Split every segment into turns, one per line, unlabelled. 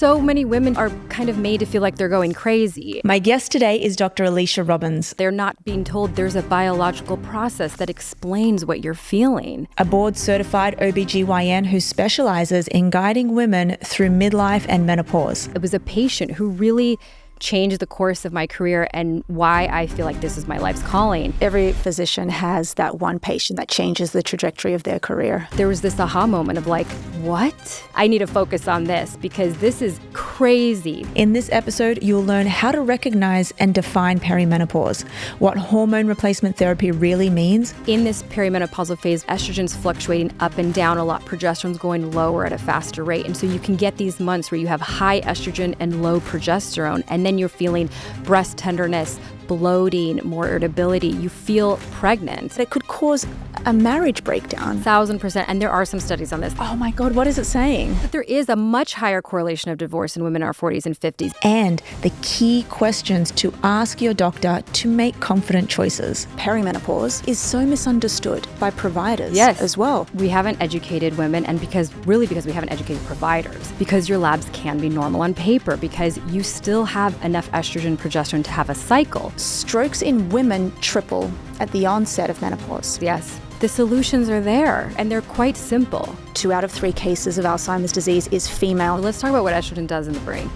so many women are kind of made to feel like they're going crazy.
My guest today is Dr. Alicia Robbins.
They're not being told there's a biological process that explains what you're feeling.
A board-certified OBGYN who specializes in guiding women through midlife and menopause.
It was a patient who really changed the course of my career and why I feel like this is my life's calling.
Every physician has that one patient that changes the trajectory of their career.
There was this aha moment of like, what? I need to focus on this because this is crazy.
In this episode, you'll learn how to recognize and define perimenopause, what hormone replacement therapy really means.
In this perimenopausal phase, estrogen's fluctuating up and down a lot, progesterone's going lower at a faster rate. And so you can get these months where you have high estrogen and low progesterone, and then you're feeling breast tenderness, bloating, more irritability. You feel pregnant.
It could cause a marriage breakdown.
1,000%. And there are some studies on this.
Oh my God, what is it saying?
But there is a much higher correlation of divorce in women in our 40s and 50s.
And the key questions to ask your doctor to make confident choices.
Perimenopause is so misunderstood by providers as well.
We haven't educated women, and because we haven't educated providers, because your labs can be normal on paper, because you still have enough estrogen, progesterone to have a cycle.
Strokes in women triple at the onset of menopause.
Yes. The solutions are there, and they're quite simple.
2 out of 3 cases of Alzheimer's disease is female.
Let's talk about what estrogen does in the brain.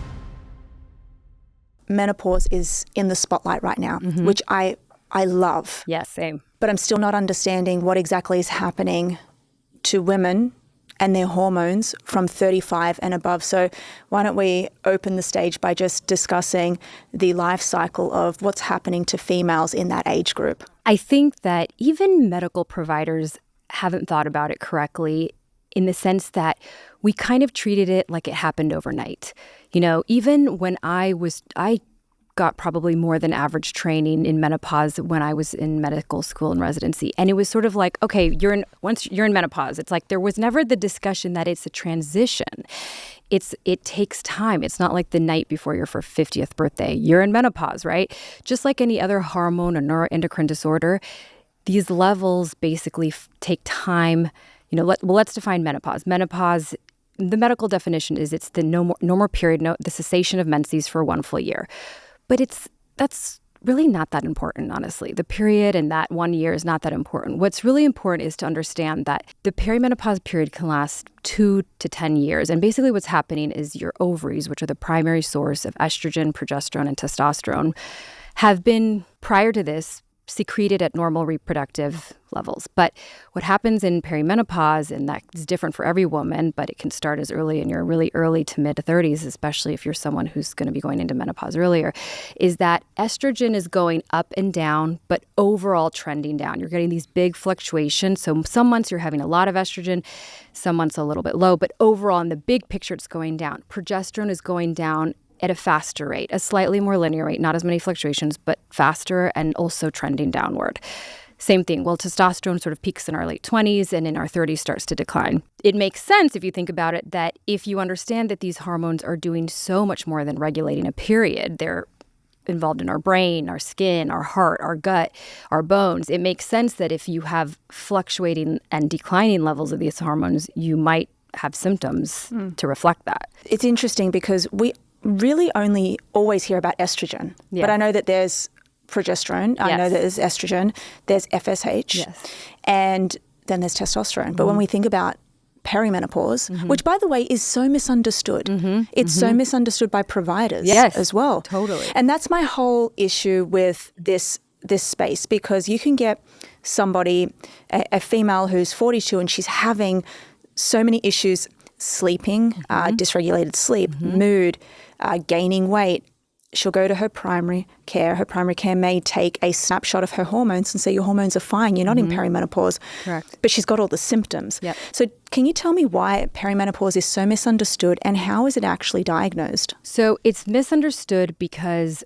Menopause is in the spotlight right now, which I love.
Yes, same.
But I'm still not understanding what exactly is happening to women and their hormones from 35 and above. So why don't we open the stage by just discussing the life cycle of what's happening to females in that age group?
I think that even medical providers haven't thought about it correctly, in the sense that we kind of treated it like it happened overnight. You know, even when I got probably more than average training in menopause when I was in medical school and residency. And it was sort of like, okay, once you're in menopause, it's like there was never the discussion that it's a transition. It takes time. It's not like the night before your 50th birthday. You're in menopause, right? Just like any other hormone or neuroendocrine disorder, these levels basically take time. You know, let's define menopause. Menopause, the medical definition is it's the normal period, the cessation of menses for 1 full year. But that's really not that important, honestly. The period and that 1 year is not that important. What's really important is to understand that the perimenopause period can last 2 to 10 years. And basically what's happening is your ovaries, which are the primary source of estrogen, progesterone, and testosterone, have been, prior to this, secreted at normal reproductive levels. But what happens in perimenopause, and that is different for every woman, but it can start as early in your really early to mid 30s, especially if you're someone who's going to be going into menopause earlier, is that estrogen is going up and down, but overall trending down. You're getting these big fluctuations. So some months you're having a lot of estrogen, some months a little bit low, but overall in the big picture, it's going down. Progesterone is going down at a faster rate, a slightly more linear rate, not as many fluctuations, but faster and also trending downward. Same thing. Well, testosterone sort of peaks in our late 20s and in our 30s starts to decline. It makes sense if you think about it that if you understand that these hormones are doing so much more than regulating a period, they're involved in our brain, our skin, our heart, our gut, our bones. It makes sense that if you have fluctuating and declining levels of these hormones, you might have symptoms to reflect that.
It's interesting because we really only always hear about estrogen.
Yeah.
But I know that there's progesterone. I know that there's estrogen. There's FSH.
Yes.
And then there's testosterone. But when we think about perimenopause, which, by the way, is so misunderstood. It's so misunderstood by providers as well.
Totally.
And that's my whole issue with this space, because you can get somebody, a female who's 42 and she's having so many issues sleeping, dysregulated sleep, mood, gaining weight. She'll go to her primary care. Her primary care may take a snapshot of her hormones and say, your hormones are fine. You're not in perimenopause.
Correct.
But she's got all the symptoms.
Yep.
So can you tell me why perimenopause is so misunderstood and how is it actually diagnosed?
So it's misunderstood because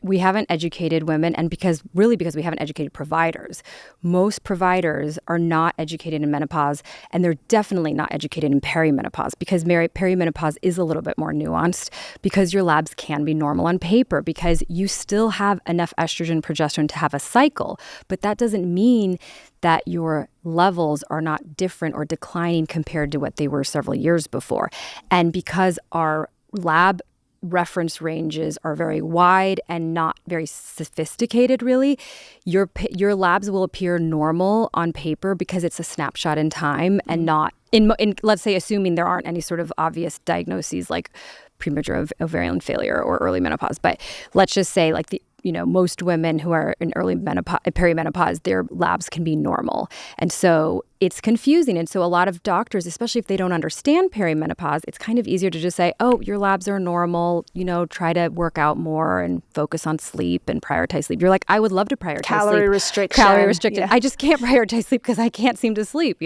we haven't educated women and because we haven't educated providers. Most providers are not educated in menopause, and they're definitely not educated in perimenopause, because perimenopause is a little bit more nuanced, because your labs can be normal on paper, because you still have enough estrogen, progesterone to have a cycle. But that doesn't mean that your levels are not different or declining compared to what they were several years before. And because our lab reference ranges are very wide and not very sophisticated, really. Your labs will appear normal on paper because it's a snapshot in time and not in let's say, assuming there aren't any sort of obvious diagnoses like premature ovarian failure or early menopause. But let's just say like most women who are in early perimenopause, their labs can be normal. And so it's confusing. And so a lot of doctors, especially if they don't understand perimenopause, it's kind of easier to just say, oh, your labs are normal, try to work out more and focus on sleep and prioritize sleep. You're like, I would love to prioritize
Calorie restriction.
Calorie restricted.
Yeah.
I just can't prioritize sleep because I can't seem to sleep,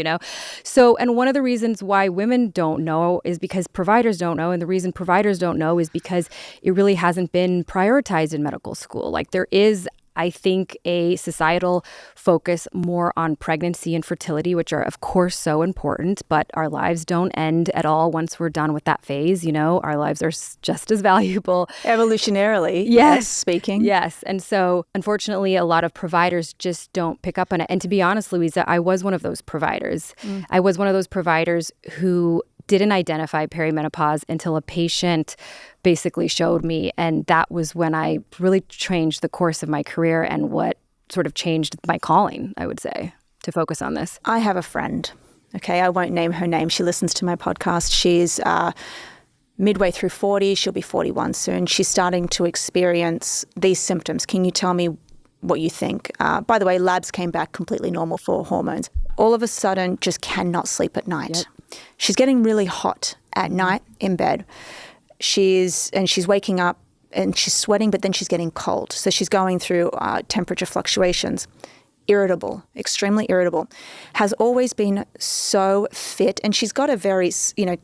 So, and one of the reasons why women don't know is because providers don't know. And the reason providers don't know is because it really hasn't been prioritized in medical school. Like there is, I think, a societal focus more on pregnancy and fertility, which are, of course, so important, but our lives don't end at all once we're done with that phase. Our lives are just as valuable.
Evolutionarily,
yes,
speaking.
Yes. And so, unfortunately, a lot of providers just don't pick up on it. And to be honest, Louisa, I was one of those providers. I was one of those providers who didn't identify perimenopause until a patient basically showed me. And that was when I really changed the course of my career and what sort of changed my calling, I would say, to focus on this.
I have a friend, okay, I won't name her name. She listens to my podcast. She's midway through 40. She'll be 41 soon. She's starting to experience these symptoms. Can you tell me what you think? By the way, labs came back completely normal for hormones. All of a sudden, just cannot sleep at night. Yep. She's getting really hot at night in bed. She's waking up and she's sweating, but then she's getting cold. So she's going through temperature fluctuations. Irritable, extremely irritable. Has always been so fit, and she's got a very,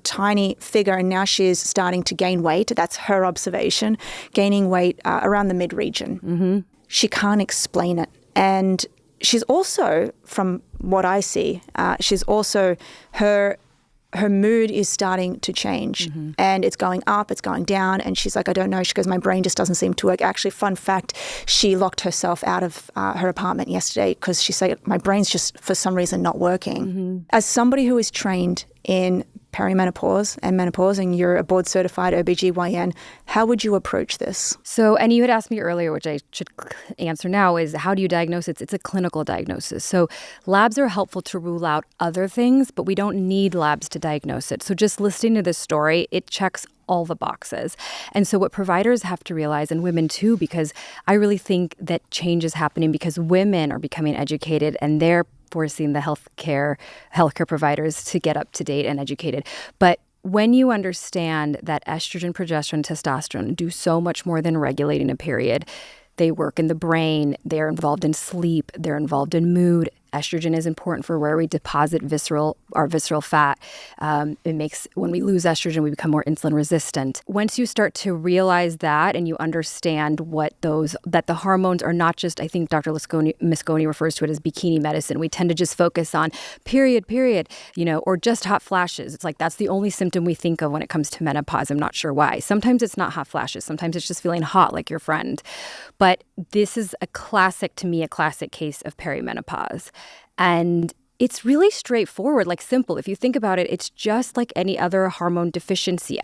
tiny figure, and now she's starting to gain weight. That's her observation, gaining weight around the mid-region. Mm-hmm. She can't explain it. And she's also, from what I see, she's also, her mood is starting to change, and it's going up, it's going down, and she's like, I don't know. She goes, my brain just doesn't seem to work. Actually, fun fact, she locked herself out of her apartment yesterday because she said, my brain's just for some reason not working. As somebody who is trained in perimenopause and menopause, and you're a board-certified OBGYN, how would you approach this?
So, and you had asked me earlier, which I should answer now, is how do you diagnose it? It's a clinical diagnosis. So labs are helpful to rule out other things, but we don't need labs to diagnose it. So just listening to this story, it checks all the boxes. And so what providers have to realize, and women too, because I really think that change is happening because women are becoming educated and they're forcing the healthcare providers to get up to date and educated. But when you understand that estrogen, progesterone, testosterone do so much more than regulating a period, they work in the brain, they're involved in sleep, they're involved in mood. Estrogen is important for where we deposit our visceral fat. It makes, when we lose estrogen, we become more insulin resistant. Once you start to realize that and you understand that the hormones are not just, I think Dr. Mosconi refers to it as bikini medicine. We tend to just focus on period, or just hot flashes. It's like that's the only symptom we think of when it comes to menopause. I'm not sure why. Sometimes it's not hot flashes. Sometimes it's just feeling hot like your friend. But this is a classic case of perimenopause. And it's really straightforward, like simple. If you think about it, it's just like any other hormone deficiency.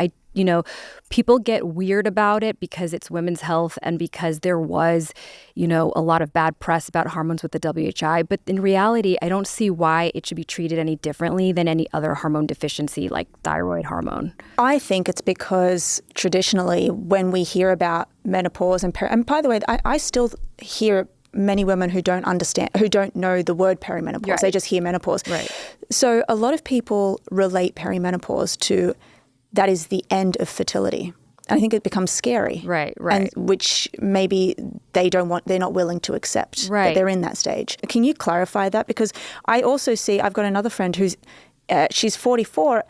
People get weird about it because it's women's health and because there was, a lot of bad press about hormones with the WHI. But in reality, I don't see why it should be treated any differently than any other hormone deficiency like thyroid hormone.
I think it's because traditionally when we hear about menopause and by the way, I still hear many women who don't know the word perimenopause. Right. They just hear menopause. Right. So a lot of people relate perimenopause to that is the end of fertility. I think it becomes scary. Right. And which maybe they're not willing to accept that they're in that stage. Can you clarify that? Because I also see, I've got another friend who's, she's 44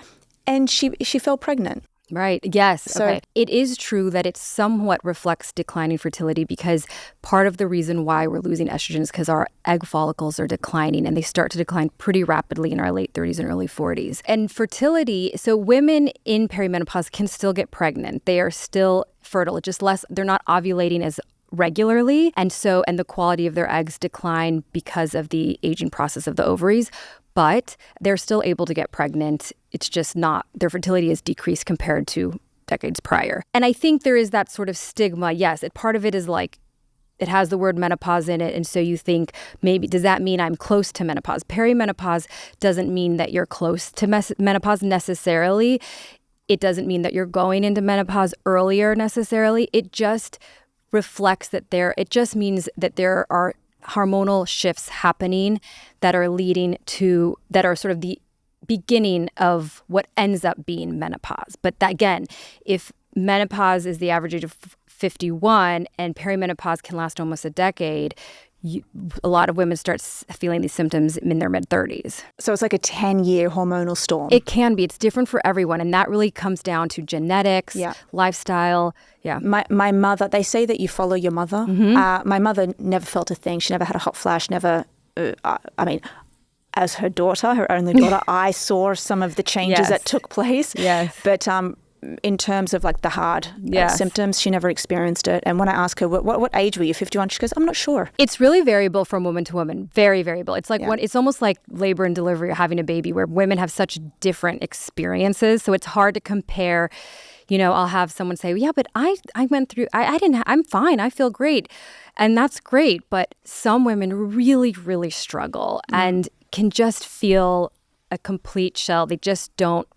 and she fell pregnant.
Right. Yes. So, okay. It is true that it somewhat reflects declining fertility because part of the reason why we're losing estrogen is because our egg follicles are declining and they start to decline pretty rapidly in our late 30s and early 40s. And fertility, so women in perimenopause can still get pregnant. They are still fertile, just less, they're not ovulating as regularly. And the quality of their eggs decline because of the aging process of the ovaries. But they're still able to get pregnant. It's just not, their fertility is decreased compared to decades prior. And I think there is that sort of stigma. Yes, part of it is like, it has the word menopause in it. And so you think, maybe, does that mean I'm close to menopause? Perimenopause doesn't mean that you're close to menopause necessarily. It doesn't mean that you're going into menopause earlier necessarily. It just reflects that it just means that there are hormonal shifts happening that are that are sort of the beginning of what ends up being menopause. But that, again, if menopause is the average age of 51 and perimenopause can last almost a decade, a lot of women start feeling these symptoms in their mid-30s.
So it's like a 10-year hormonal storm.
It can be. It's different for everyone. And that really comes down to genetics, lifestyle. Yeah.
My mother, they say that you follow your mother. My mother never felt a thing. She never had a hot flash, never, as her daughter, her only daughter, I saw some of the changes that took place.
Yes.
But in terms of like the hard symptoms, she never experienced it. And when I ask her, what age were you, 51? She goes, I'm not sure.
It's really variable from woman to woman. Very variable. It's like it's almost like labor and delivery or having a baby, where women have such different experiences. So it's hard to compare. You know, I'll have someone say, yeah, but I went through, I'm fine. I feel great. And that's great. But some women really, really struggle and can just feel a complete shell. They just don't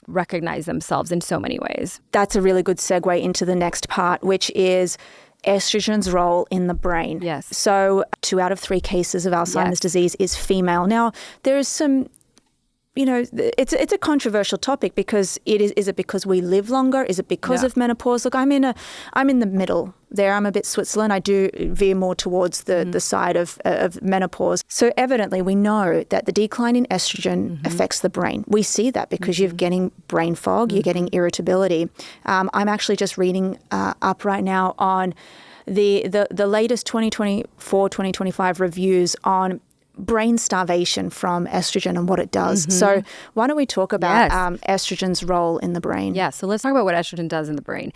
recognize themselves in so many ways.
That's a really good segue into the next part, which is estrogen's role in the brain.
Yes.
So 2 out of 3 cases of Alzheimer's disease is female. Now, there is some, it's a controversial topic because is it because we live longer? Is it because of menopause? Look, I'm in the middle there. I'm a bit Switzerland. I do veer more towards the side of menopause. So evidently we know that the decline in estrogen affects the brain. We see that because you're getting brain fog, you're getting irritability. I'm actually just reading up right now on the latest 2024-2025 reviews on brain starvation from estrogen and what it does. So why don't we talk about estrogen's role in the brain?
Yeah, so let's talk about what estrogen does in the brain.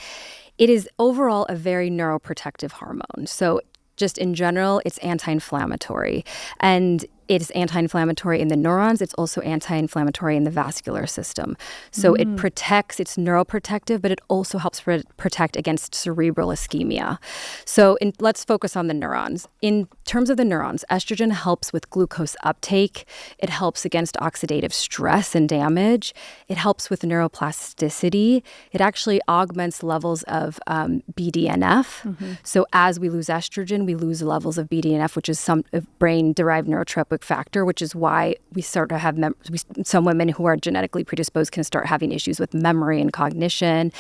It is overall a very neuroprotective hormone. So just in general, it's anti-inflammatory. And it's anti-inflammatory in the neurons. It's also anti-inflammatory in the vascular system. So it protects, it's neuroprotective, but it also helps protect against cerebral ischemia. So let's focus on the neurons. In terms of the neurons, estrogen helps with glucose uptake. It helps against oxidative stress and damage. It helps with neuroplasticity. It actually augments levels of BDNF. So as we lose estrogen, we lose levels of BDNF, which is some brain-derived neurotropic factor, which is why we start to have some women who are genetically predisposed can start having issues with memory and cognition.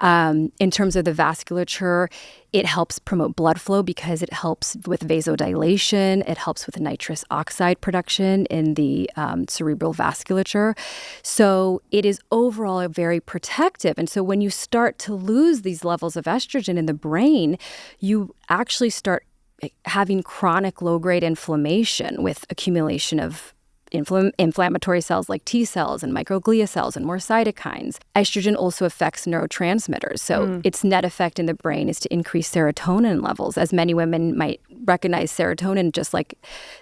In terms of the vasculature, it helps promote blood flow because it helps with vasodilation. It helps with nitrous oxide production in the cerebral vasculature. So it is overall very protective. And so when you start to lose these levels of estrogen in the brain, you actually start having chronic low-grade inflammation with accumulation of inflammatory cells like T cells and microglia cells and more cytokines. Estrogen also affects neurotransmitters. So its net effect in the brain is to increase serotonin levels. As many women might recognize serotonin, just like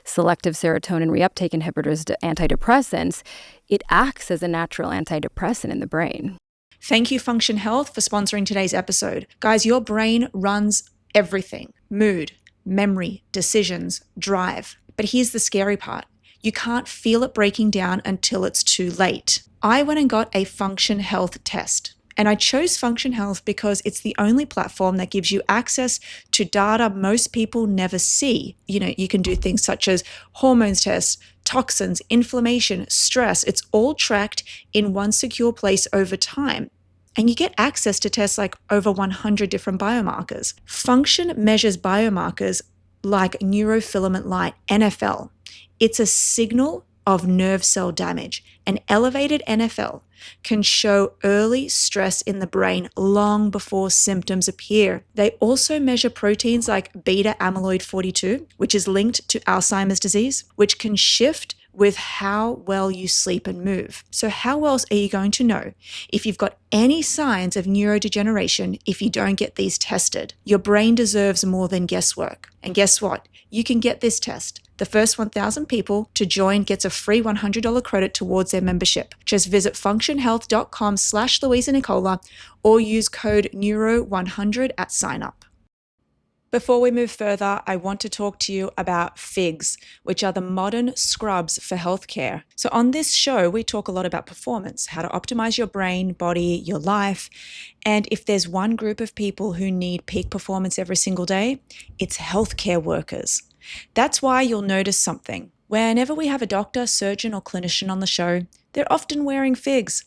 selective serotonin reuptake inhibitors, antidepressants, it acts as a natural antidepressant in the brain.
Thank you, Function Health, for sponsoring today's episode. Guys, your brain runs everything: mood, memory, decisions, drive. But here's the scary part. You can't feel it breaking down until it's too late. I went and got a Function Health test. And I chose Function Health because it's the only platform that gives you access to data most people never see. You can do things such as hormones tests, toxins, inflammation, stress. It's all tracked in one secure place over time. And you get access to tests like over 100 different biomarkers. Function measures biomarkers like neurofilament light, NFL. It's a signal of nerve cell damage. An elevated NFL can show early stress in the brain long before symptoms appear. They also measure proteins like beta amyloid 42, which is linked to Alzheimer's disease, which can shift with how well you sleep and move. So how else are you going to know if you've got any signs of neurodegeneration if you don't get these tested? Your brain deserves more than guesswork. And guess what? You can get this test The first 1,000 people to join gets a free $100 credit towards their membership. Just visit functionhealth.com/Louisa Nicola or use code NEURO100 at sign up. Before we move further, I want to talk to you about FIGs, which are the modern scrubs for healthcare. So on this show, we talk a lot about performance, how to optimize your brain, body, your life. And if there's one group of people who need peak performance every single day, it's healthcare workers. That's why you'll notice something. Whenever we have a doctor, surgeon, or clinician on the show, they're often wearing FIGs.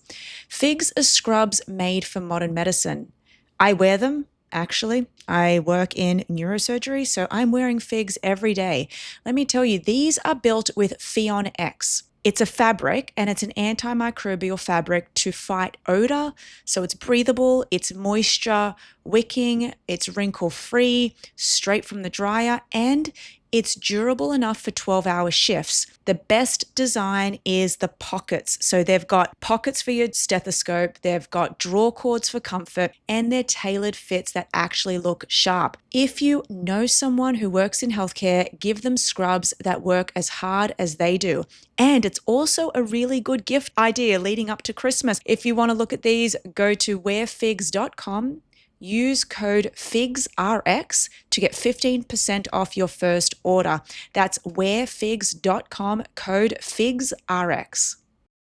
FIGs are scrubs made for modern medicine. I wear them. Actually, I work in neurosurgery, so I'm wearing FIGs every day. Let me tell you, these are built with Pheon X. It's a fabric and it's an antimicrobial fabric to fight odor. So it's breathable, it's moisture wicking, it's wrinkle-free, straight from the dryer, and it's durable enough for 12-hour shifts. The best design is the pockets. So they've got pockets for your stethoscope, they've got drawer cords for comfort, and they're tailored fits that actually look sharp. If you know someone who works in healthcare, give them scrubs that work as hard as they do. And it's also a really good gift idea leading up to Christmas. If you want to look at these, go to wearfigs.com. Use code FIGSRX to get 15% off your first order. That's wearfigs.com, code FIGSRX.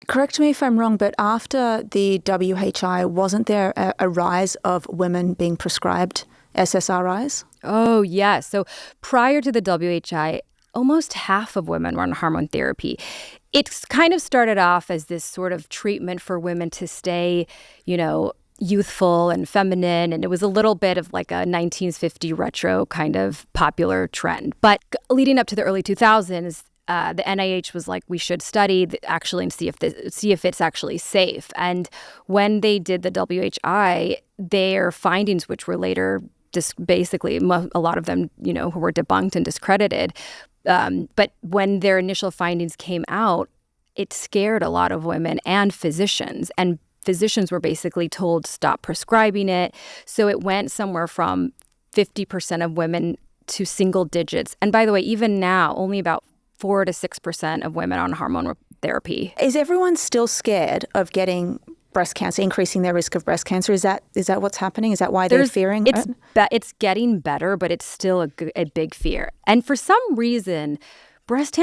Correct me if I'm wrong, but after the WHI, wasn't there a rise of women being prescribed SSRIs?
Oh, yes. So prior to the WHI, almost half of women were on hormone therapy. It's kind of started off as this sort of treatment for women to stay, youthful and feminine, and it was a little bit of like a 1950 retro kind of popular trend. But leading up to the early 2000s, the NIH was like, we should study actually and see if it's actually safe. And when they did the WHI, their findings, which were later just basically a lot of them, who were debunked and discredited. But when their initial findings came out, it scared a lot of women and physicians. And physicians were basically told stop prescribing it. So it went somewhere from 50% of women to single digits. And by the way, even now, only about 4 to 6% of women on hormone therapy.
Is everyone still scared of getting breast cancer, increasing their risk of breast cancer? Is that what's happening? Is that why they're fearing it?
It's getting better, but it's still a big fear. And for some reason, breast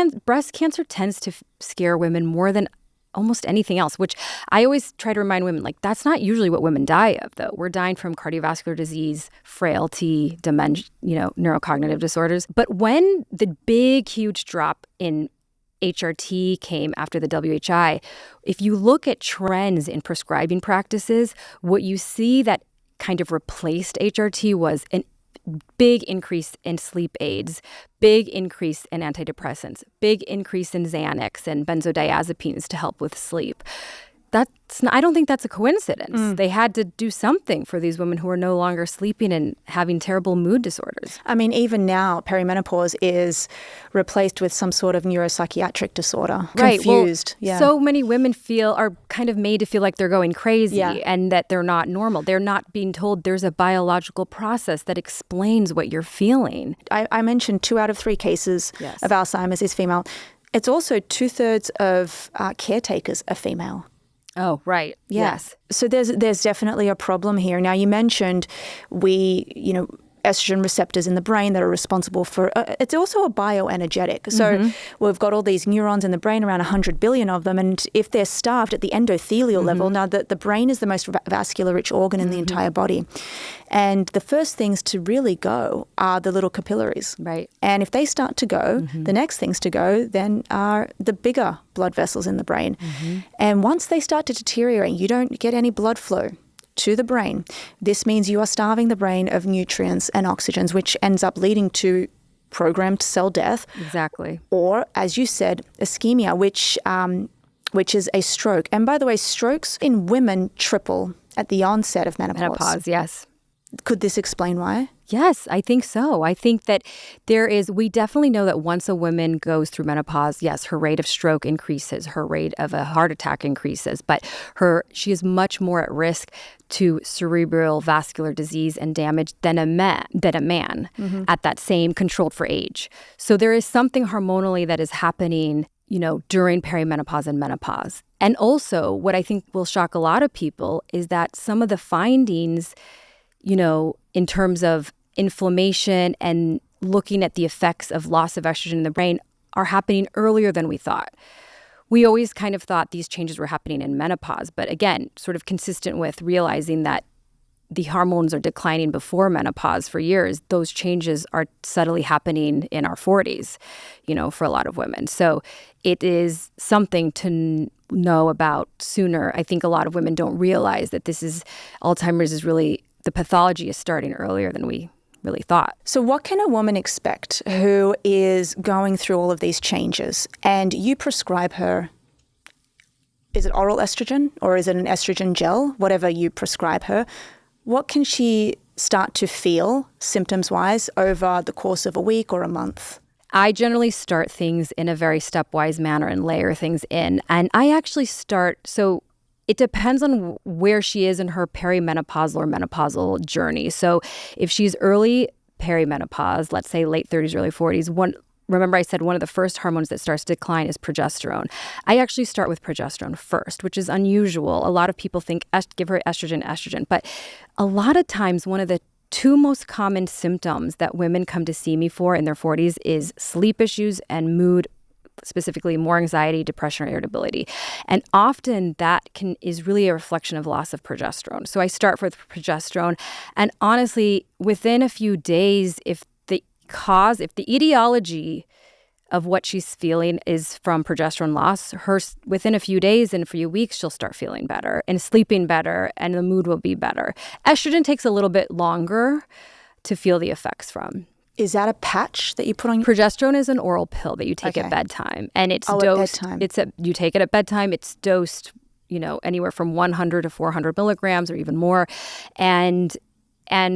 cancer tends to scare women more than almost anything else, which I always try to remind women, like, that's not usually what women die of, though. We're dying from cardiovascular disease, frailty, dementia, neurocognitive disorders. But when the big, huge drop in HRT came after the WHI, if you look at trends in prescribing practices, what you see that kind of replaced HRT was an big increase in sleep aids, big increase in antidepressants, big increase in Xanax and benzodiazepines to help with sleep. I don't think that's a coincidence. They had to do something for these women who are no longer sleeping and having terrible mood disorders.
I mean, even now, perimenopause is replaced with some sort of neuropsychiatric disorder.
Right.
Confused.
Well, so many women are kind of made to feel like they're going crazy and that they're not normal. They're not being told there's a biological process that explains what you're feeling.
I mentioned 2 out of 3 cases of Alzheimer's is female. It's also 2/3 of caretakers are female.
Oh, right. Yes.
So there's definitely a problem here. Now, you mentioned estrogen receptors in the brain that are responsible for, it's also a bioenergetic. So we've got all these neurons in the brain, around 100 billion of them. And if they're starved at the endothelial level, now the brain is the most vascular rich organ in the entire body. And the first things to really go are the little capillaries.
Right.
And if they start to go, the next things to go then are the bigger blood vessels in the brain. And once they start to deteriorate, you don't get any blood flow to the brain. This means you are starving the brain of nutrients and oxygens, which ends up leading to programmed cell death.
Exactly.
Or, as you said, ischemia, which is a stroke. And by the way, strokes in women triple at the onset of menopause.
Menopause, yes.
Could this explain why?
Yes, I think so. I think that we definitely know that once a woman goes through menopause, yes, her rate of stroke increases, her rate of a heart attack increases, but she is much more at risk to cerebral vascular disease and damage than a man at that same controlled for age. So there is something hormonally that is happening, during perimenopause and menopause. And also what I think will shock a lot of people is that some of the findings, in terms of inflammation and looking at the effects of loss of estrogen in the brain are happening earlier than we thought. We always kind of thought these changes were happening in menopause, but again, sort of consistent with realizing that the hormones are declining before menopause for years, those changes are subtly happening in our 40s, for a lot of women. So it is something to know about sooner. I think a lot of women don't realize that Alzheimer's is really, the pathology is starting earlier than we really thought.
So what can a woman expect who is going through all of these changes and you prescribe her, is it oral estrogen or is it an estrogen gel, whatever you prescribe her? What can she start to feel symptoms-wise over the course of a week or a month?
I generally start things in a very stepwise manner and layer things in. And I actually so it depends on where she is in her perimenopausal or menopausal journey. So if she's early perimenopause, let's say late 30s, early 40s, remember I said one of the first hormones that starts to decline is progesterone. I actually start with progesterone first, which is unusual. A lot of people think give her estrogen. But a lot of times one of the two most common symptoms that women come to see me for in their 40s is sleep issues and mood, specifically more anxiety, depression, or irritability. And often that is really a reflection of loss of progesterone. So I start with progesterone. And honestly, within a few days, if the etiology of what she's feeling is from progesterone loss, within a few days and a few weeks, she'll start feeling better and sleeping better, and the mood will be better. Estrogen takes a little bit longer to feel the effects from.
Is that a patch that you put on?
Progesterone is an oral pill that you take at bedtime, and it's dosed.
At bedtime.
You take it at bedtime. It's dosed, anywhere from 100 to 400 milligrams or even more, and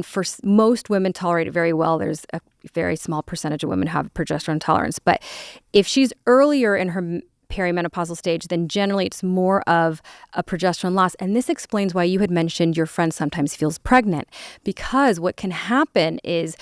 for most women tolerate it very well. There's a very small percentage of women have progesterone tolerance. But if she's earlier in her perimenopausal stage, then generally it's more of a progesterone loss. And this explains why you had mentioned your friend sometimes feels pregnant, because what can happen is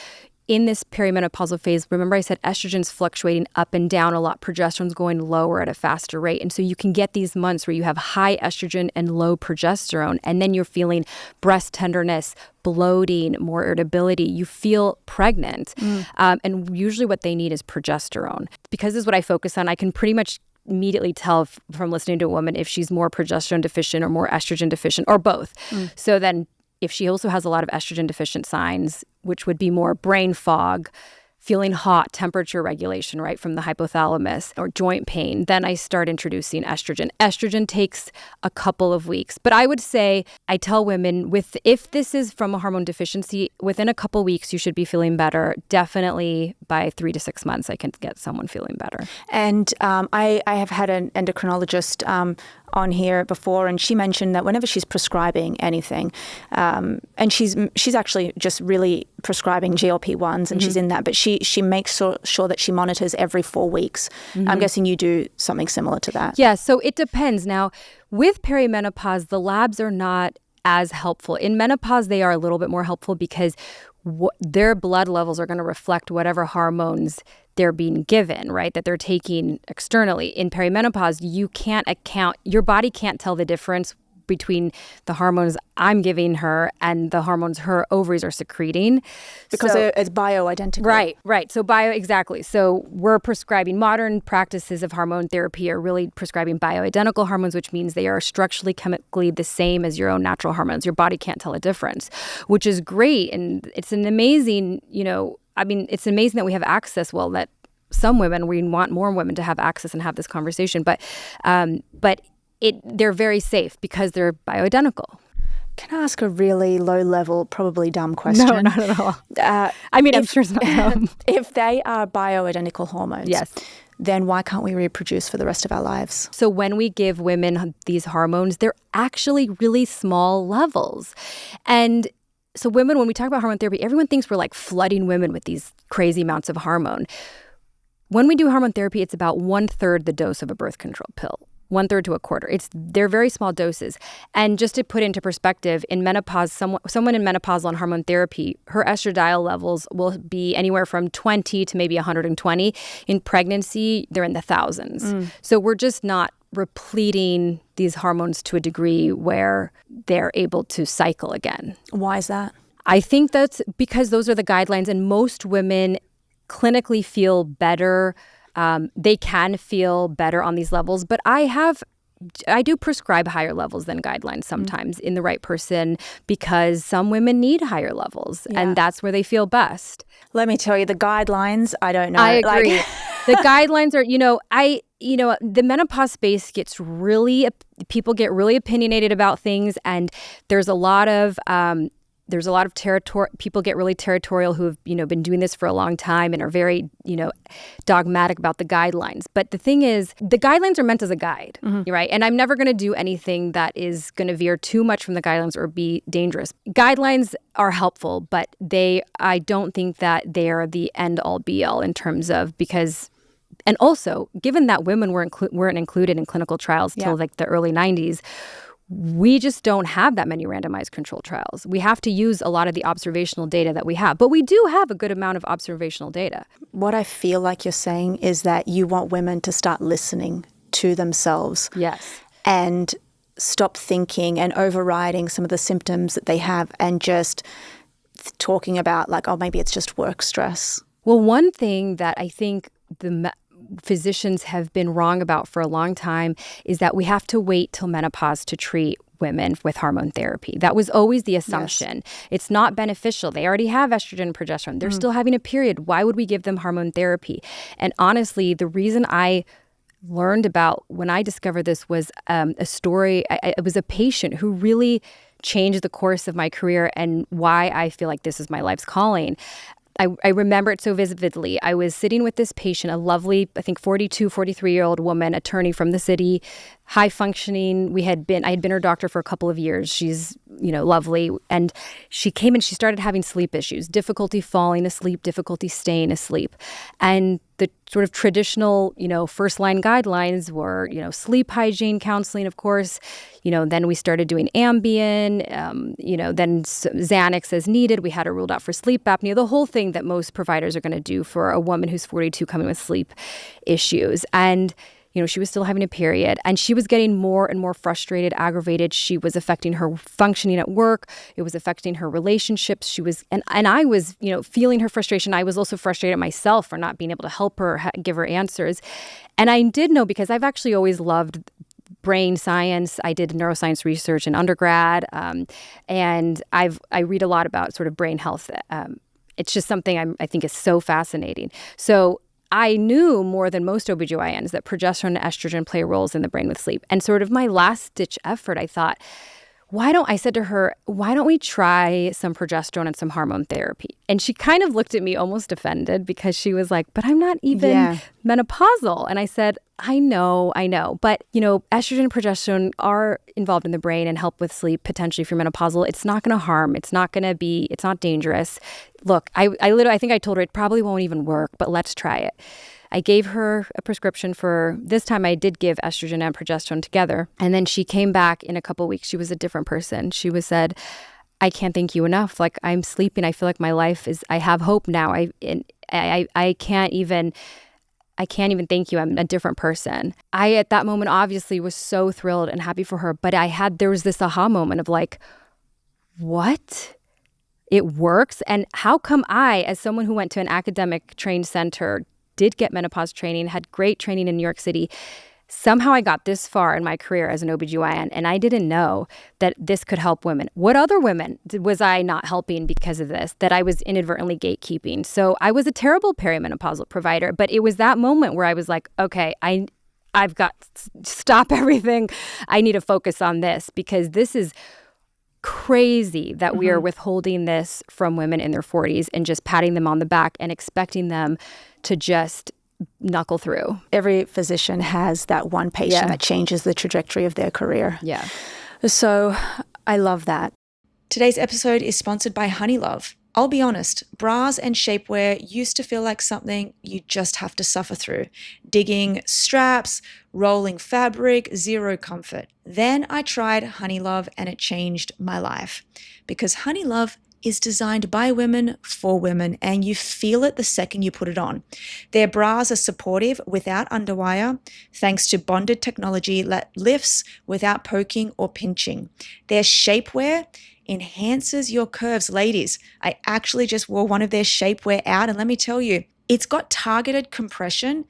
in this perimenopausal phase, remember I said estrogen's fluctuating up and down a lot, progesterone's going lower at a faster rate. And so you can get these months where you have high estrogen and low progesterone, and then you're feeling breast tenderness, bloating, more irritability. You feel pregnant. And usually what they need is progesterone. Because this is what I focus on, I can pretty much immediately tell from listening to a woman if she's more progesterone deficient or more estrogen deficient or both. So then if she also has a lot of estrogen deficient signs, which would be more brain fog, feeling hot, temperature regulation, right, from the hypothalamus, or joint pain, then I start introducing estrogen. Estrogen takes a couple of weeks. But I would say, I tell women, if this is from a hormone deficiency, within a couple weeks, you should be feeling better. Definitely by 3 to 6 months, I can get someone feeling better.
And I have had an endocrinologist on here before, and she mentioned that whenever she's prescribing anything, and she's actually just really prescribing GLP-1s, and she's in that, but she makes sure that she monitors every 4 weeks. I'm guessing you do something similar to that.
Yeah, so it depends. Now, with perimenopause, the labs are not as helpful. In menopause, they are a little bit more helpful because their blood levels are going to reflect whatever hormones they're being given, right, that they're taking externally. In perimenopause, your body can't tell the difference between the hormones I'm giving her and the hormones her ovaries are secreting.
Because it's bioidentical.
Right. So exactly. So we're prescribing modern practices of hormone therapy are really prescribing bioidentical hormones, which means they are structurally, chemically the same as your own natural hormones. Your body can't tell a difference, which is great. And it's an amazing, it's amazing that we have access. Well, that some women, we want more women to have access and have this conversation. But they're very safe because they're bioidentical.
Can I ask a really low-level, probably dumb question?
No, not at all. I'm sure it's not dumb.
If they are bioidentical hormones,
yes,
then why can't we reproduce for the rest of our lives?
So when we give women these hormones, they're actually really small levels. And so women, when we talk about hormone therapy, everyone thinks we're like flooding women with these crazy amounts of hormone. When we do hormone therapy, it's about 1/3 the dose of a birth control pill. 1/3 to a quarter. They're very small doses. And just to put into perspective, in menopause, someone in menopause on hormone therapy, her estradiol levels will be anywhere from 20 to maybe 120. In pregnancy, they're in the thousands. So we're just not repleting these hormones to a degree where they're able to cycle again.
Why is that?
I think that's because those are the guidelines, and most women clinically feel better. They can feel better on these levels, but I do prescribe higher levels than guidelines sometimes in the right person, because some women need higher levels, and that's where they feel best.
Let me tell you, the guidelines, I don't know.
I agree. The guidelines are, the menopause space people get really opinionated about things, and there's a lot of people get really territorial who have, been doing this for a long time and are very, dogmatic about the guidelines. But the thing is, the guidelines are meant as a guide, right? And I'm never going to do anything that is going to veer too much from the guidelines or be dangerous. Guidelines are helpful, but I don't think that they are the end all be all in terms of, and also, given that women weren't included in clinical trials till like the early 90s, we just don't have that many randomized controlled trials. We have to use a lot of the observational data that we have, but we do have a good amount of observational data.
What I feel like you're saying is that you want women to start listening to themselves.
Yes.
And stop thinking and overriding some of the symptoms that they have and just talking about like, oh, maybe it's just work stress.
Well, one thing that I think physicians have been wrong about for a long time is that we have to wait till menopause to treat women with hormone therapy. That was always the assumption. Yes. It's not beneficial. They already have estrogen and progesterone. They're still having a period. Why would we give them hormone therapy? And honestly, the reason I learned about when I discovered this was a story. It was a patient who really changed the course of my career and why I feel like this is my life's calling. I remember it so vividly. I was sitting with this patient, a lovely, I think 42, 43-year-old woman, attorney from the city, high functioning. I had been her doctor for a couple of years. She's, lovely. And she came and she started having sleep issues, difficulty falling asleep, difficulty staying asleep. And the sort of traditional, first line guidelines were, sleep hygiene counseling, of course. Then we started doing Ambien, then Xanax as needed. We had her ruled out for sleep apnea, the whole thing that most providers are going to do for a woman who's 42 coming with sleep issues. And she was still having a period, and she was getting more and more frustrated, aggravated. She was affecting her functioning at work. It was affecting her relationships. And I was, feeling her frustration. I was also frustrated at myself for not being able to help her, give her answers. And I did know, because I've actually always loved brain science. I did neuroscience research in undergrad, and I read a lot about sort of brain health. It's just something I think is so fascinating. So I knew more than most OBGYNs that progesterone and estrogen play roles in the brain with sleep. And sort of my last-ditch effort, I thought, I said to her, why don't we try some progesterone and some hormone therapy? And she kind of looked at me almost offended, because she was like, but I'm not even menopausal. And I said, I know. But, estrogen and progesterone are involved in the brain and help with sleep, potentially if you're menopausal. It's not going to harm. It's not dangerous. Look, I think I told her it probably won't even work, but let's try it. I gave her a prescription this time I did give estrogen and progesterone together. And then she came back in a couple of weeks. She was a different person. She said, I can't thank you enough. Like, I'm sleeping. I feel like my life I have hope now. I can't even thank you. I'm a different person. I, at that moment, obviously was so thrilled and happy for her. But there was this aha moment of like, what? It works? And how come I, as someone who went to an academic trained center, did get menopause training, had great training in New York City, somehow I got this far in my career as an OBGYN, and I didn't know that this could help women. What other women was I not helping because of this, that I was inadvertently gatekeeping? So I was a terrible perimenopausal provider, but it was that moment where I was like, okay, I've got to stop everything. I need to focus on this, because this is crazy that we are withholding this from women in their 40s and just patting them on the back and expecting them to just knuckle through.
Every physician has that one patient that changes the trajectory of their career.
Yeah.
So I love that.
Today's episode is sponsored by Honeylove. I'll be honest, bras and shapewear used to feel like something you just have to suffer through. Digging straps, rolling fabric, zero comfort. Then I tried Honeylove and it changed my life. Because Honeylove is designed by women for women, and you feel it the second you put it on. Their bras are supportive without underwire, thanks to bonded technology that lifts without poking or pinching. Their shapewear enhances your curves. Ladies, I actually just wore one of their shapewear out, and let me tell you, it's got targeted compression.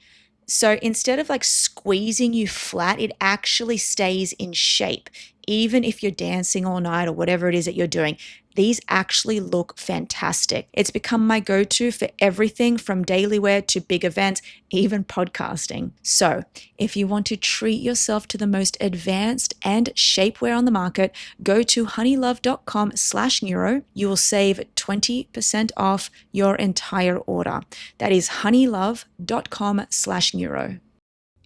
So instead of like squeezing you flat, it actually stays in shape, even if you're dancing all night or whatever it is that you're doing. These actually look fantastic. It's become my go-to for everything from daily wear to big events, even podcasting. So if you want to treat yourself to the most advanced and shapewear on the market, go to honeylove.com/neuro. You will save 20% off your entire order. That is honeylove.com/neuro.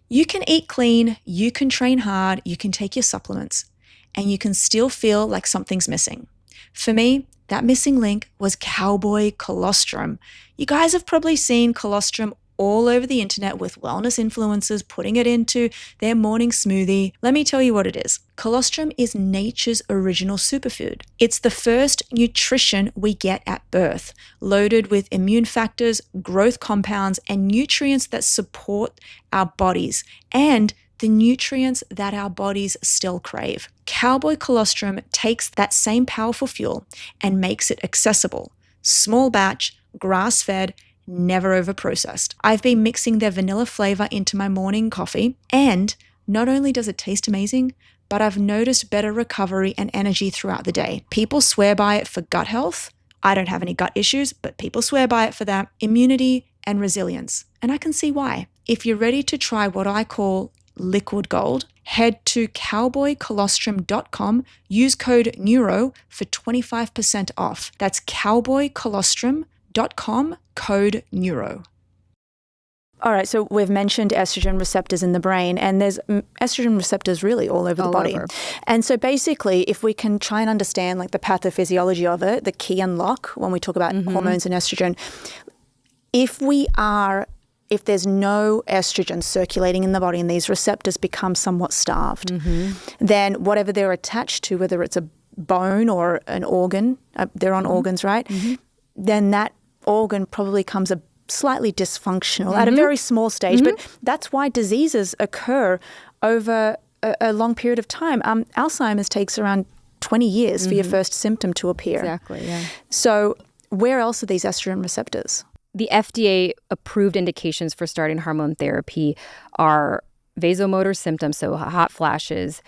You can eat clean, you can train hard, you can take your supplements, and you can still feel like something's missing. For me, that missing link was Cowboy Colostrum. You guys have probably seen colostrum all over the internet with wellness influencers putting it into their morning smoothie. Let me tell you what it is. Colostrum is nature's original superfood. It's the first nutrition we get at birth, loaded with immune factors, growth compounds, and nutrients that support our bodies and the nutrients that our bodies still crave. Cowboy Colostrum takes that same powerful fuel and makes it accessible, small batch, grass-fed, never overprocessed. I've been mixing their vanilla flavor into my morning coffee, and not only does it taste amazing, but I've noticed better recovery and energy throughout the day. People swear by it for gut health. I don't have any gut issues, but people swear by it for that, immunity and resilience. And I can see why. If you're ready to try what I call liquid gold, head to cowboycolostrum.com, use code NEURO for 25% off. That's cowboycolostrum.com, code NEURO.
All right, so we've mentioned estrogen receptors in the brain, and there's estrogen receptors really all over the body. And so basically, if we can try and understand like the pathophysiology of it, the key unlock when we talk about hormones and estrogen, if there's no estrogen circulating in the body and these receptors become somewhat starved, then whatever they're attached to, whether it's a bone or an organ, they're on organs, right? Then that organ probably becomes a slightly dysfunctional at a very small stage. But that's why diseases occur over a long period of time. Alzheimer's takes around 20 years for your first symptom to appear.
Exactly, yeah.
So where else are these estrogen receptors?
The FDA-approved indications for starting hormone therapy are vasomotor symptoms, so hot flashes,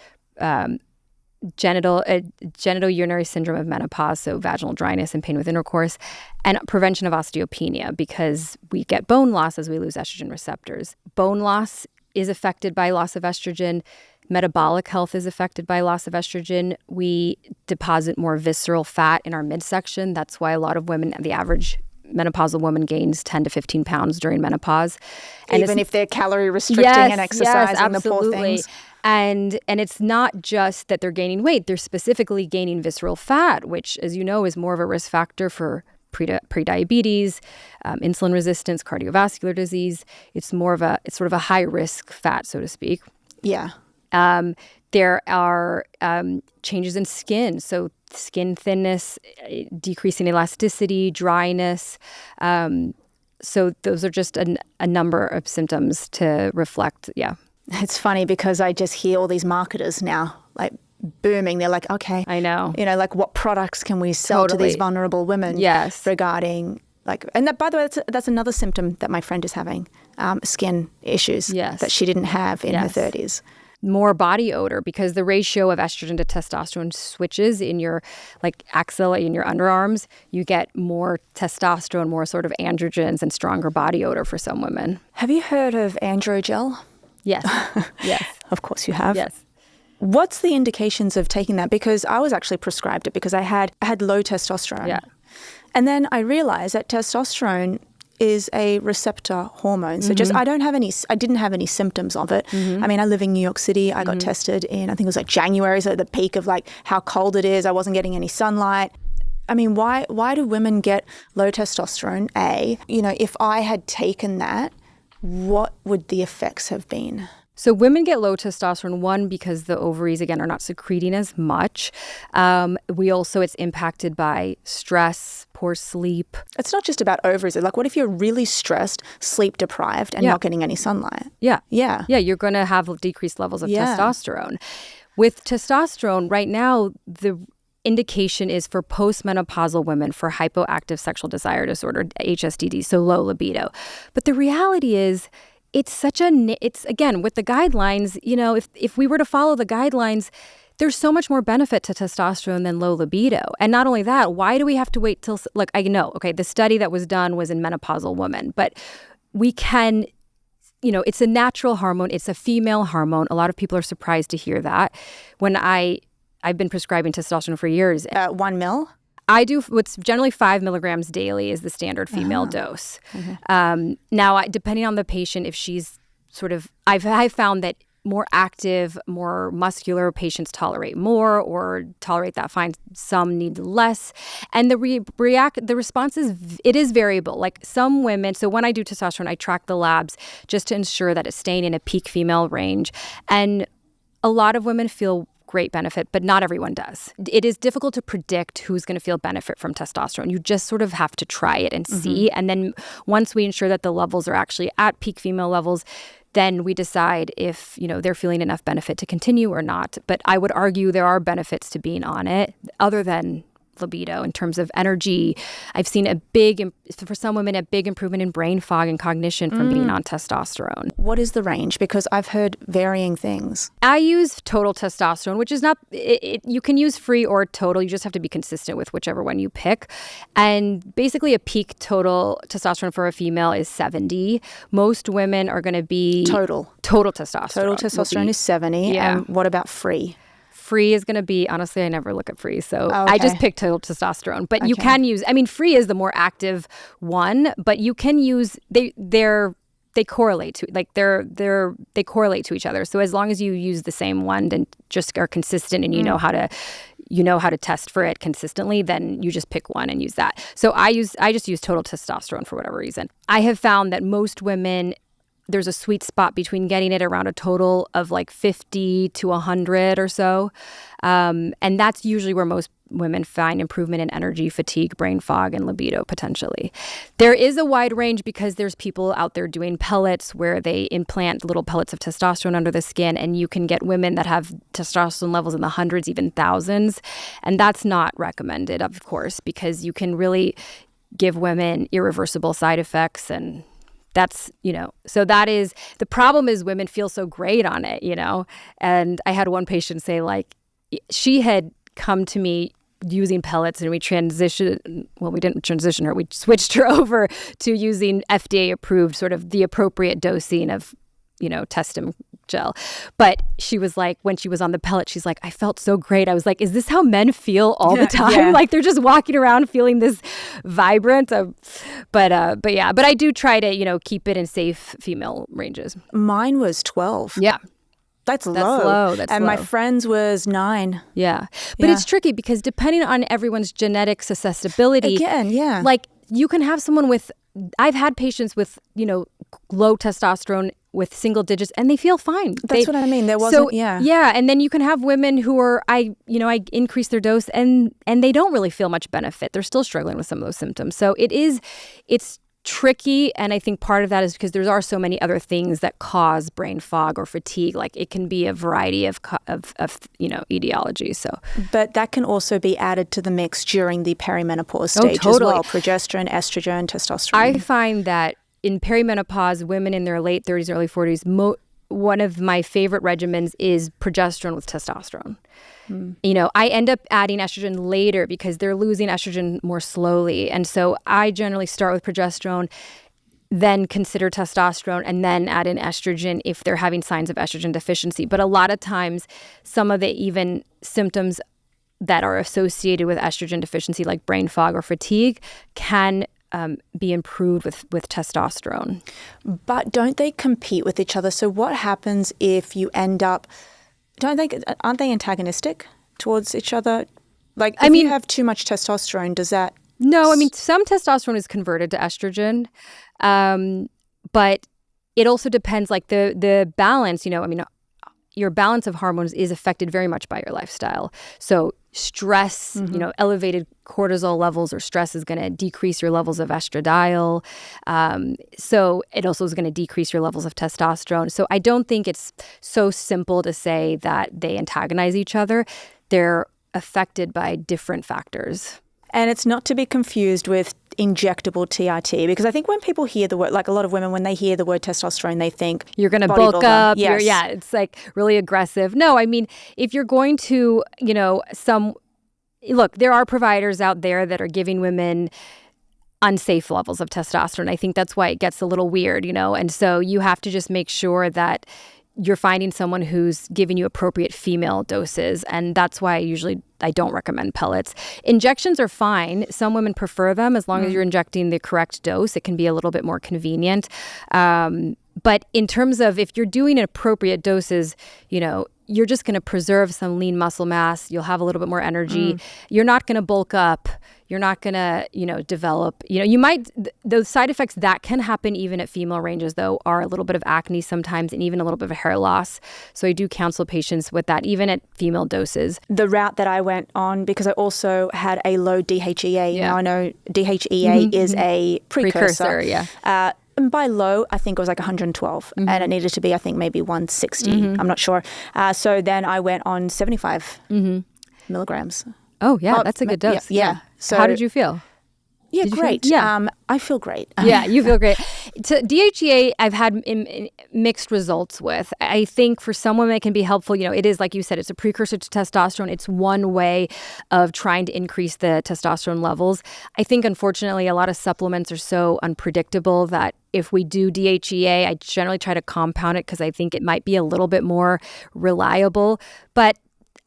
genital urinary syndrome of menopause, so vaginal dryness and pain with intercourse, and prevention of osteopenia, because we get bone loss as we lose estrogen receptors. Bone loss is affected by loss of estrogen. Metabolic health is affected by loss of estrogen. We deposit more visceral fat in our midsection. That's why a lot of women, the average menopausal woman gains 10 to 15 pounds during menopause. And
even if they're calorie restricting and exercising, the poor things.
And it's not just that they're gaining weight, they're specifically gaining visceral fat, which, as you know, is more of a risk factor for prediabetes, insulin resistance, cardiovascular disease. It's sort of a high risk fat, so to speak.
Yeah.
There are changes in skin, so skin thinness, decreasing elasticity, dryness. So those are just a number of symptoms to reflect,
It's funny because I just hear all these marketers now, like booming. They're like, okay,
I know.
Like what products can we sell to these vulnerable women?
Yes.
Regarding and that, by the way, that's another symptom that my friend is having, skin issues that she didn't have in her 30s.
More body odor, because the ratio of estrogen to testosterone switches in your axilla, in your underarms. You get more testosterone, more sort of androgens, and stronger body odor for some women.
Have you heard of androgel?
Yes. Yes.
Of course you have.
Yes.
What's the indications of taking that? Because I was actually prescribed it because I had low testosterone. Yeah. And then I realized that testosterone is a receptor hormone. So I didn't have any symptoms of it. I mean, I live in New York City. I got tested in, I think it was January, so the peak of how cold it is. I wasn't getting any sunlight. I mean, why do women get low testosterone? If I had taken that, what would the effects have been?
So women get low testosterone, one, because the ovaries, again, are not secreting as much. It's impacted by stress, poor sleep.
It's not just about ovaries. Like, what if you're really stressed, sleep deprived, and not getting any sunlight?
Yeah.
Yeah.
Yeah, you're going to have decreased levels of testosterone. With testosterone, right now, the indication is for postmenopausal women for hypoactive sexual desire disorder, HSDD, so low libido. But the reality is, it's again, with the guidelines, if we were to follow the guidelines, there's so much more benefit to testosterone than low libido. And not only that, why do we have to wait till, I know, okay, the study that was done was in menopausal women, but we can, it's a natural hormone. It's a female hormone. A lot of people are surprised to hear that. When I've been prescribing testosterone for years.
1 mil?
I do what's generally 5 milligrams daily is the standard female dose. Mm-hmm. Now, depending on the patient, if she's I've found that more active, more muscular patients tolerate more or tolerate that fine. Some need less. And the response is variable. Like some women, so when I do testosterone, I track the labs just to ensure that it's staying in a peak female range. And a lot of women feel great benefit, but not everyone does. It is difficult to predict who's going to feel benefit from testosterone. You just sort of have to try it and see. And then once we ensure that the levels are actually at peak female levels, then we decide if, they're feeling enough benefit to continue or not. But I would argue there are benefits to being on it other than libido in terms of energy. I've seen for some women, a big improvement in brain fog and cognition from being on testosterone.
What is the range? Because I've heard varying things.
I use total testosterone, which is not, you can use free or total. You just have to be consistent with whichever one you pick. And basically a peak total testosterone for a female is 70. Most women are going to be total testosterone.
Total testosterone is 70.
Yeah.
And what about free?
Free is going to be, honestly, I never look at free. So I just picked total testosterone. But you can use, free is the more active one, but you can use, they correlate to, they correlate to each other. So as long as you use the same one and just are consistent and you know how to test for it consistently, then you just pick one and use that. So I just use total testosterone for whatever reason. I have found that most women, there's a sweet spot between getting it around a total of 50 to 100 or so. And that's usually where most women find improvement in energy, fatigue, brain fog, and libido potentially. There is a wide range because there's people out there doing pellets where they implant little pellets of testosterone under the skin, and you can get women that have testosterone levels in the hundreds, even thousands. And that's not recommended, of course, because you can really give women irreversible side effects, and that's, so that is, the problem is women feel so great on it, and I had one patient say she had come to me using pellets and we didn't transition her, we switched her over to using FDA approved sort of the appropriate dosing of, testim gel. But she was like, when she was on the pellet, she's like, I felt so great. I was like, is this how men feel all the time?
Yeah.
Like they're just walking around feeling this vibrant. But I do try to, keep it in safe female ranges.
Mine was 12.
Yeah.
That's low.
That's
and
low.
My friend's was 9.
Yeah. But it's tricky because depending on everyone's genetic susceptibility.
Again, yeah.
You can have someone I've had patients with, low testosterone with single digits and they feel fine.
That's what I mean. There wasn't,
Yeah. And then you can have women who are, I increase their dose and they don't really feel much benefit. They're still struggling with some of those symptoms. So it's tricky. And I think part of that is because there are so many other things that cause brain fog or fatigue. Like it can be a variety of etiologies. So,
but that can also be added to the mix during the perimenopause stage as well. Progesterone, estrogen, testosterone.
I find that in perimenopause, women in their late 30s, early 40s, one of my favorite regimens is progesterone with testosterone. I end up adding estrogen later because they're losing estrogen more slowly. And so I generally start with progesterone, then consider testosterone, and then add in estrogen if they're having signs of estrogen deficiency. But a lot of times, some of the even symptoms that are associated with estrogen deficiency, like brain fog or fatigue, can be improved with testosterone.
But don't they compete with each other? So what happens if you end up, aren't they antagonistic towards each other? Like, if you have too much testosterone, does that...
No, I mean, some testosterone is converted to estrogen, but it also depends, like the balance, your balance of hormones is affected very much by your lifestyle. So stress, elevated cortisol levels or stress is going to decrease your levels of estradiol. So it also is going to decrease your levels of testosterone. So I don't think it's so simple to say that they antagonize each other. They're affected by different factors.
And it's not to be confused with injectable TRT, because I think when people hear the word, like a lot of women, when they hear the word testosterone, they think
you're going to bulk up.
Yes.
It's like really aggressive. No, I mean, if you're going to, look, there are providers out there that are giving women unsafe levels of testosterone. I think that's why it gets a little weird, and so you have to just make sure that you're finding someone who's giving you appropriate female doses. And that's why I don't recommend pellets. Injections are fine. Some women prefer them as long as you're injecting the correct dose. It can be a little bit more convenient. But in terms of if you're doing appropriate doses, you're just going to preserve some lean muscle mass. You'll have a little bit more energy. You're not going to bulk up. You're not going to, develop, you might, those side effects that can happen even at female ranges, though, are a little bit of acne sometimes and even a little bit of hair loss. So I do counsel patients with that, even at female doses.
The route that I went on, because I also had a low DHEA. Now I know DHEA is a precursor. And by low, I think it was like 112. And it needed to be, I think, maybe 160. I'm not sure. So then I went on 75 milligrams.
Oh, yeah. That's a good dose.
Yeah. So
how did you feel?
Yeah, great. I feel great.
Yeah, you feel great. DHEA, I've had mixed results with. I think for some women it can be helpful. It is, like you said, it's a precursor to testosterone. It's one way of trying to increase the testosterone levels. I think, unfortunately, a lot of supplements are so unpredictable that if we do DHEA, I generally try to compound it because I think it might be a little bit more reliable. But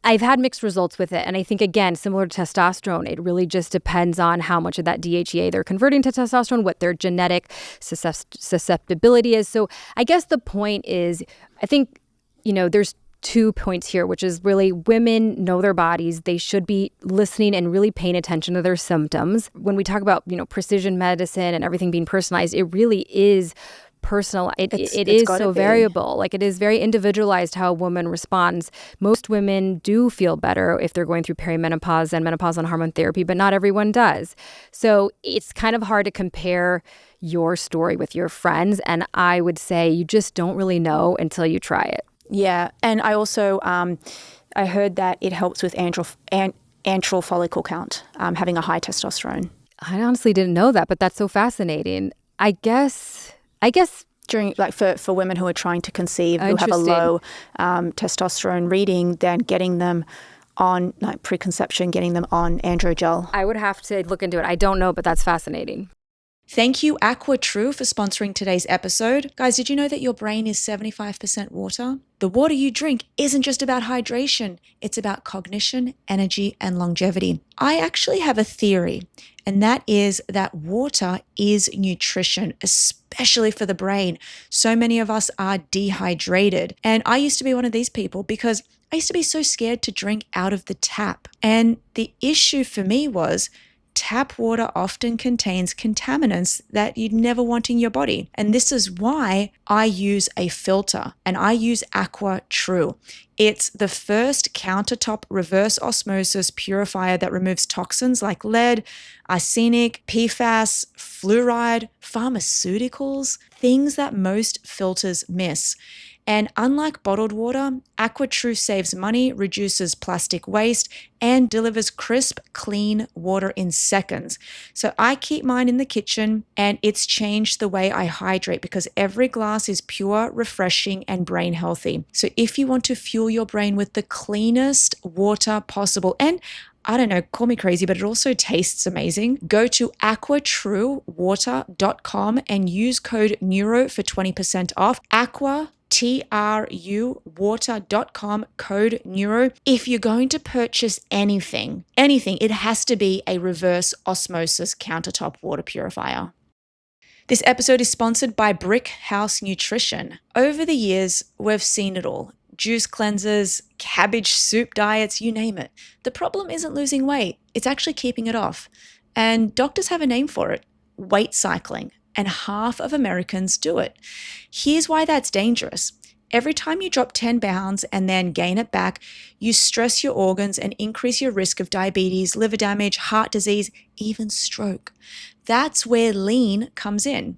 I've had mixed results with it. And I think, again, similar to testosterone, it really just depends on how much of that DHEA they're converting to testosterone, what their genetic susceptibility is. So I guess the point is, I think, there's 2 points here, which is really women know their bodies. They should be listening and really paying attention to their symptoms. When we talk about, precision medicine and everything being personalized, it really is personal. It is so variable. Like, it is very individualized how a woman responds. Most women do feel better if they're going through perimenopause and menopause on hormone therapy, but not everyone does. So it's kind of hard to compare your story with your friends. And I would say you just don't really know until you try it.
Yeah. And I also, I heard that it helps with antral follicle count, having a high testosterone.
I honestly didn't know that, but that's so fascinating. I guess
during, like, for women who are trying to conceive, who have a low testosterone reading, then getting them on, like, preconception, getting them on androgel.
I would have to look into it. I don't know, but that's fascinating.
Thank you, AquaTru, for sponsoring today's episode. Guys, did you know that your brain is 75% water? The water you drink isn't just about hydration. It's about cognition, energy, and longevity. I actually have a theory, and that is that water is nutrition, especially for the brain. So many of us are dehydrated. And I used to be one of these people because I used to be so scared to drink out of the tap. And the issue for me was tap water often contains contaminants that you'd never want in your body. And this is why I use a filter, and I use AquaTru. It's the first countertop reverse osmosis purifier that removes toxins like lead, arsenic, PFAS, fluoride, pharmaceuticals, things that most filters miss. And unlike bottled water, AquaTru saves money, reduces plastic waste, and delivers crisp, clean water in seconds. So I keep mine in the kitchen, and it's changed the way I hydrate because every glass is pure, refreshing, and brain healthy. So if you want to fuel your brain with the cleanest water possible, and I don't know, call me crazy, but it also tastes amazing. Go to aquatruwater.com and use code NEURO for 20% off. AquaTruwater.com, code NEURO. If you're going to purchase anything, it has to be a reverse osmosis countertop water purifier. This episode is sponsored by Brickhouse Nutrition. Over the years, we've seen it all. juice cleansers, cabbage soup diets, you name it. The problem isn't losing weight. It's actually keeping it off. And doctors have a name for it, weight cycling. And half of Americans do it. Here's why that's dangerous. Every time you drop 10 pounds and then gain it back, you stress your organs and increase your risk of diabetes, liver damage, heart disease, even stroke. That's where lean comes in.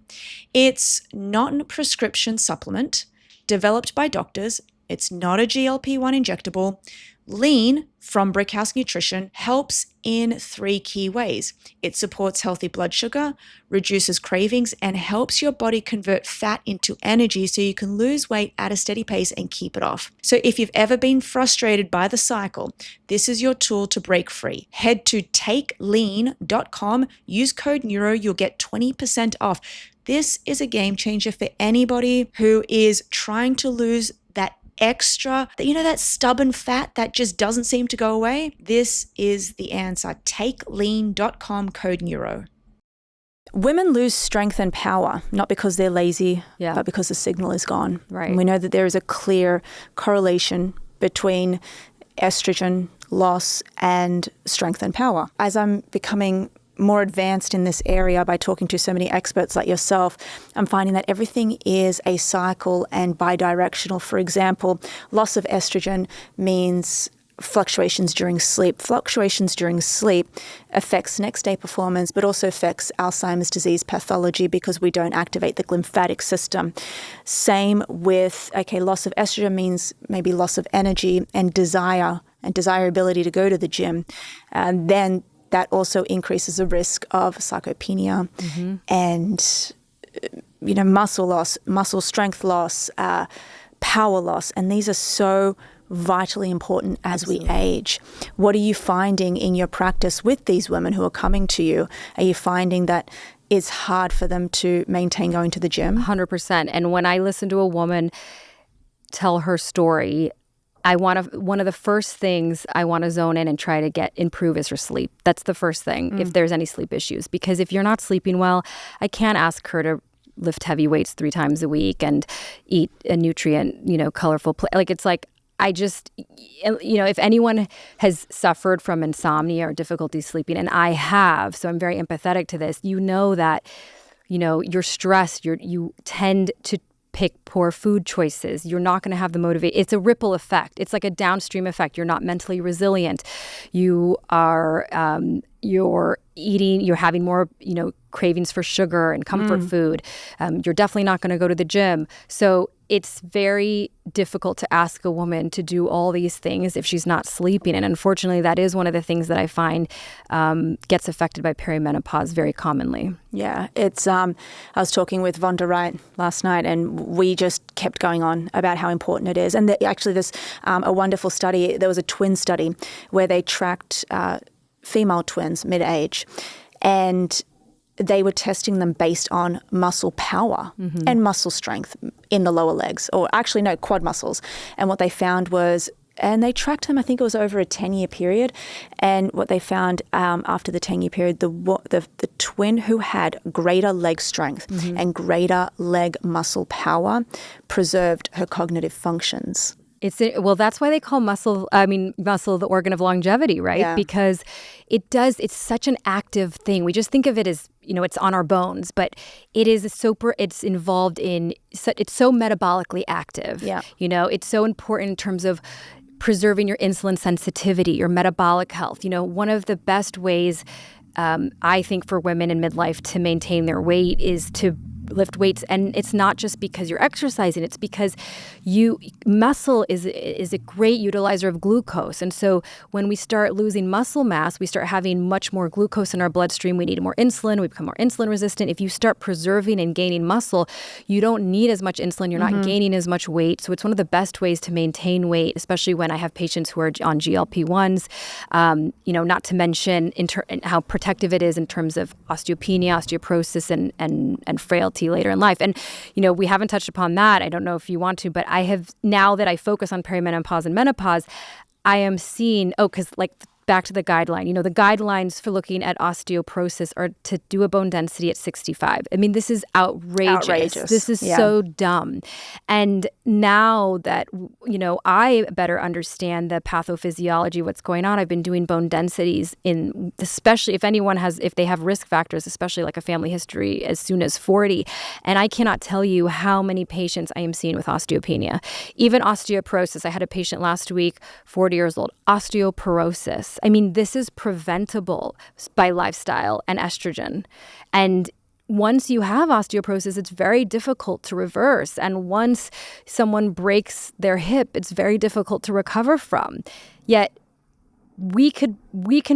It's not a prescription supplement developed by doctors. It's not a GLP-1 injectable. Lean from Brickhouse Nutrition helps in 3 key ways. It supports healthy blood sugar, reduces cravings, and helps your body convert fat into energy so you can lose weight at a steady pace and keep it off. So if you've ever been frustrated by the cycle, this is your tool to break free. Head to takelean.com, use code NEURO, you'll get 20% off. This is a game changer for anybody who is trying to lose that extra, that stubborn fat that just doesn't seem to go away. This is the answer. Takelean.com, code NEURO.
Women lose strength and power, not because they're lazy, but because the signal is gone.
Right.
And we know that there is a clear correlation between estrogen loss and strength and power. As I'm becoming more advanced in this area by talking to so many experts like yourself, I'm finding that everything is a cycle and bidirectional. For example, loss of estrogen means fluctuations during sleep. Fluctuations during sleep affects next day performance, but also affects Alzheimer's disease pathology because we don't activate the lymphatic system. Same with, loss of estrogen means maybe loss of energy and desire and desirability to go to the gym. And then that also increases the risk of sarcopenia and, muscle loss, muscle strength loss, power loss. And these are so vitally important as we age. What are you finding in your practice with these women who are coming to you? Are you finding that it's hard for them to maintain going to the gym?
100%. And when I listen to a woman tell her story, one of the first things I want to zone in and try to improve is her sleep. That's the first thing, if there's any sleep issues. Because if you're not sleeping well, I can't ask her to lift heavy weights 3 times a week and eat a nutrient, colorful if anyone has suffered from insomnia or difficulty sleeping, and I have, so I'm very empathetic to this, that, you're stressed, you tend to pick poor food choices. You're not going to have the motivation. It's a ripple effect. It's like a downstream effect. You're not mentally resilient. You are, you're having more, cravings for sugar and comfort food. You're definitely not going to go to the gym. So it's very difficult to ask a woman to do all these things if she's not sleeping. And unfortunately, that is one of the things that I find gets affected by perimenopause very commonly.
Yeah, it's. I was talking with Vonda Wright last night, and we just kept going on about how important it is. And actually, there's a wonderful study. There was a twin study where they tracked female twins mid-age, and they were testing them based on muscle power and muscle strength in the lower legs, or actually, no, quad muscles. And what they found was, and they tracked them, I think it was over a 10-year period. And what they found after the 10-year period, the twin who had greater leg strength and greater leg muscle power preserved her cognitive functions.
That's why they call muscle the organ of longevity, right? Yeah. Because it's such an active thing. We just think of it as, it's on our bones, but it's involved in, it's so metabolically active. Yeah. It's so important in terms of preserving your insulin sensitivity, your metabolic health. One of the best ways, I think, for women in midlife to maintain their weight is to lift weights. And it's not just because you're exercising, it's because muscle is a great utilizer of glucose. And so when we start losing muscle mass, we start having much more glucose in our bloodstream. We need more insulin. We become more insulin resistant. If you start preserving and gaining muscle, you don't need as much insulin. You're not gaining as much weight. So it's one of the best ways to maintain weight, especially when I have patients who are on GLP-1s, not to mention how protective it is in terms of osteopenia, osteoporosis, and frailty later in life. And, we haven't touched upon that. I don't know if you want to, but now that I focus on perimenopause and menopause, I am seeing, because back to the guideline. You know, the guidelines for looking at osteoporosis are to do a bone density at 65. I mean, this is outrageous. This is so dumb. And now that, you know, I better understand the pathophysiology, what's going on, I've been doing bone densities in, especially if they have risk factors, especially like a family history as soon as 40. And I cannot tell you how many patients I am seeing with osteopenia. Even osteoporosis. I had a patient last week, 40 years old, osteoporosis. I mean, this is preventable by lifestyle and estrogen. And once you have osteoporosis, it's very difficult to reverse. And once someone breaks their hip, it's very difficult to recover from. Yet we can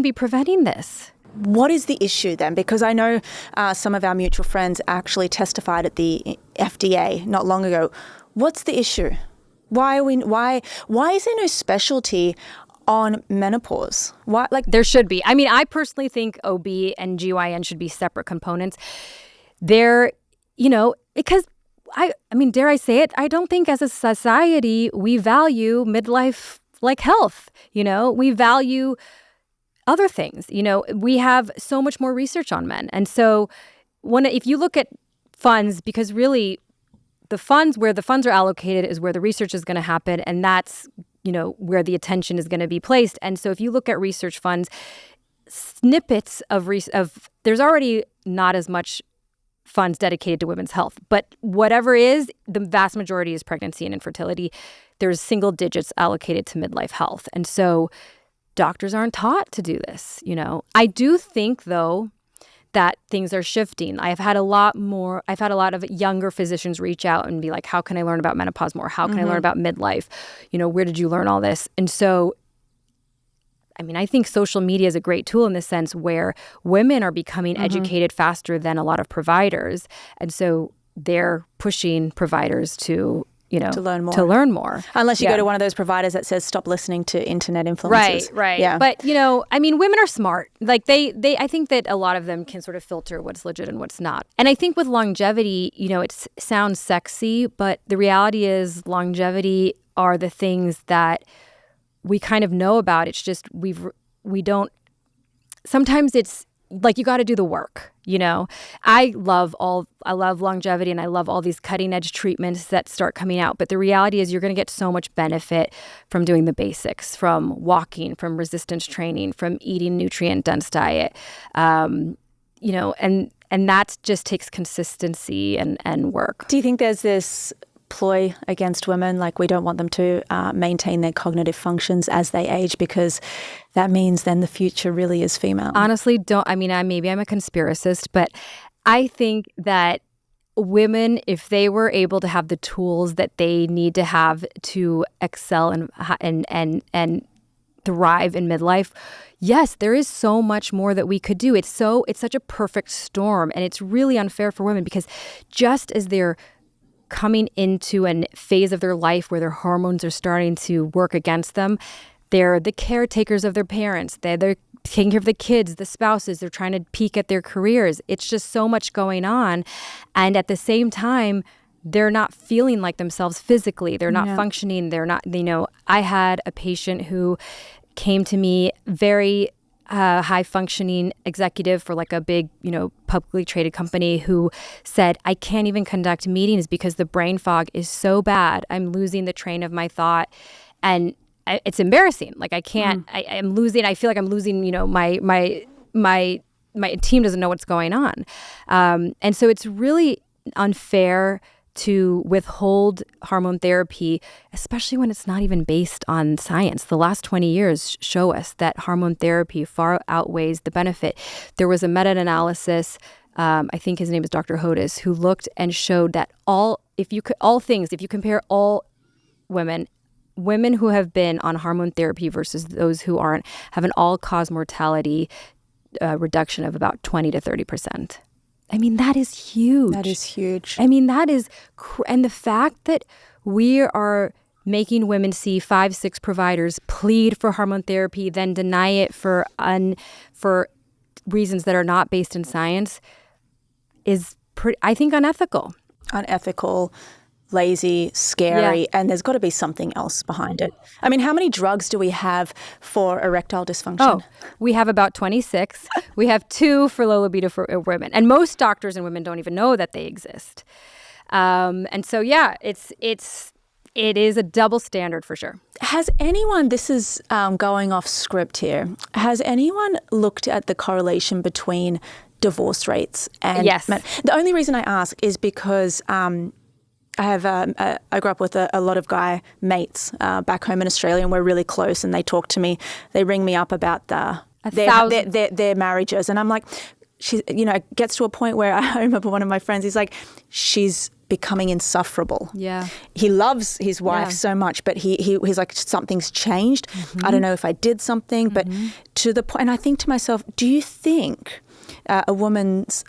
be preventing this.
What is the issue then? Because I know some of our mutual friends actually testified at the FDA not long ago. What's the issue? Why is there no specialty on menopause? Why,
there should be. I mean, I personally think OB and GYN should be separate components. They're, you know, because I mean, dare I say it, I don't think as a society we value midlife like health. You know, we value other things. You know, we have so much more research on men. And so if you look at funds, because really where the funds are allocated is where the research is going to happen. And that's, you know, where the attention is going to be placed. And so if you look at research funds, snippets of there's already not as much funds dedicated to women's health. But whatever is, the vast majority is pregnancy and infertility. There's single digits allocated to midlife health. And so doctors aren't taught to do this, you know. I do think, though, that things are shifting. I've had a lot of younger physicians reach out and be like, how can I learn about menopause more? How can I learn about midlife? You know, where did you learn all this? And so, I mean, I think social media is a great tool in the sense where women are becoming educated faster than a lot of providers. And so they're pushing providers to, you know, to learn more.
Unless you go to one of those providers that says, stop listening to internet influencers.
Right.
Yeah.
But, you know, I mean, women are smart. Like I think that a lot of them can sort of filter what's legit and what's not. And I think with longevity, you know, it sounds sexy, but the reality is longevity are the things that we kind of know about. It's just we don't, sometimes it's like you got to do the work, you know. I love longevity and I love all these cutting edge treatments that start coming out. But the reality is you're going to get so much benefit from doing the basics, from walking, from resistance training, from eating nutrient dense diet, you know, and that just takes consistency and work.
Do you think there's this ploy against women, like we don't want them to maintain their cognitive functions as they age because that means then the future really is female?
Honestly, maybe I'm a conspiracist, but I think that women, if they were able to have the tools that they need to have to excel and thrive in midlife, yes, there is so much more that we could do. It's such a perfect storm, and it's really unfair for women because just as they're coming into a phase of their life where their hormones are starting to work against them, they're the caretakers of their parents. They're taking care of the kids, the spouses. They're trying to peak at their careers. It's just so much going on. And at the same time, they're not feeling like themselves physically. They're not functioning. They're not, you know, I had a patient who came to me, very high functioning executive for like a big, you know, publicly traded company, who said, I can't even conduct meetings because the brain fog is so bad. I'm losing the train of my thought. And it's embarrassing. Like I can't, I feel like I'm losing, you know, my team doesn't know what's going on. And so it's really unfair to withhold hormone therapy, especially when it's not even based on science. The last 20 years show us that hormone therapy far outweighs the benefit. There was a meta-analysis, I think his name is Dr. Hodis, who looked and showed that if you compare all women who have been on hormone therapy versus those who aren't, have an all-cause mortality reduction of about 20 to 30%. I mean, that is huge.
That is huge.
I mean, that is, and the fact that we are making women see 5-6 providers plead for hormone therapy, then deny it for reasons that are not based in science is, I think, unethical.
Unethical, lazy, scary, and there's got to be something else behind it. I mean, how many drugs do we have for erectile dysfunction?
Oh, we have about 26. We have 2 for low libido for women. And most doctors and women don't even know that they exist. And so, yeah, it is a double standard for sure.
Has anyone, this is going off script here, has anyone looked at the correlation between divorce rates and
Yes.
The only reason I ask is because I grew up with a lot of guy mates back home in Australia, and we're really close, and they talk to me. They ring me up about their marriages, and I'm like, it gets to a point where I remember one of my friends, he's like, she's becoming insufferable.
Yeah.
He loves his wife so much, but he's like, something's changed. I don't know if I did something, but to the point, and I think to myself, do you think a woman's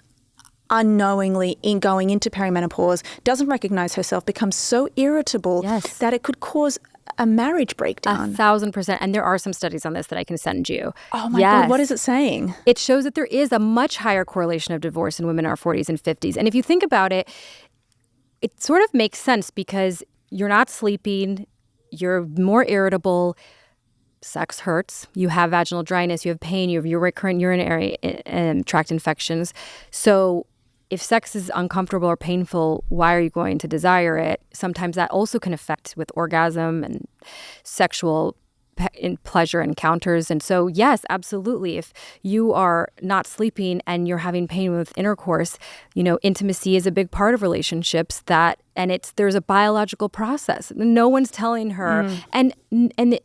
unknowingly in going into perimenopause, doesn't recognize herself, becomes so irritable that it could cause a marriage breakdown?
1,000%. And there are some studies on this that I can send you.
Oh my God, what is it saying?
It shows that there is a much higher correlation of divorce in women in our 40s and 50s. And if you think about it, it sort of makes sense because you're not sleeping, you're more irritable, sex hurts, you have vaginal dryness, you have pain, you have your recurrent urinary tract infections. So if sex is uncomfortable or painful, why are you going to desire it? Sometimes that also can affect with orgasm and sexual pleasure encounters. And so, yes, absolutely. If you are not sleeping and you're having pain with intercourse, intimacy is a big part of relationships there's a biological process. No one's telling her. And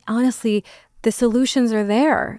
honestly, the solutions are there.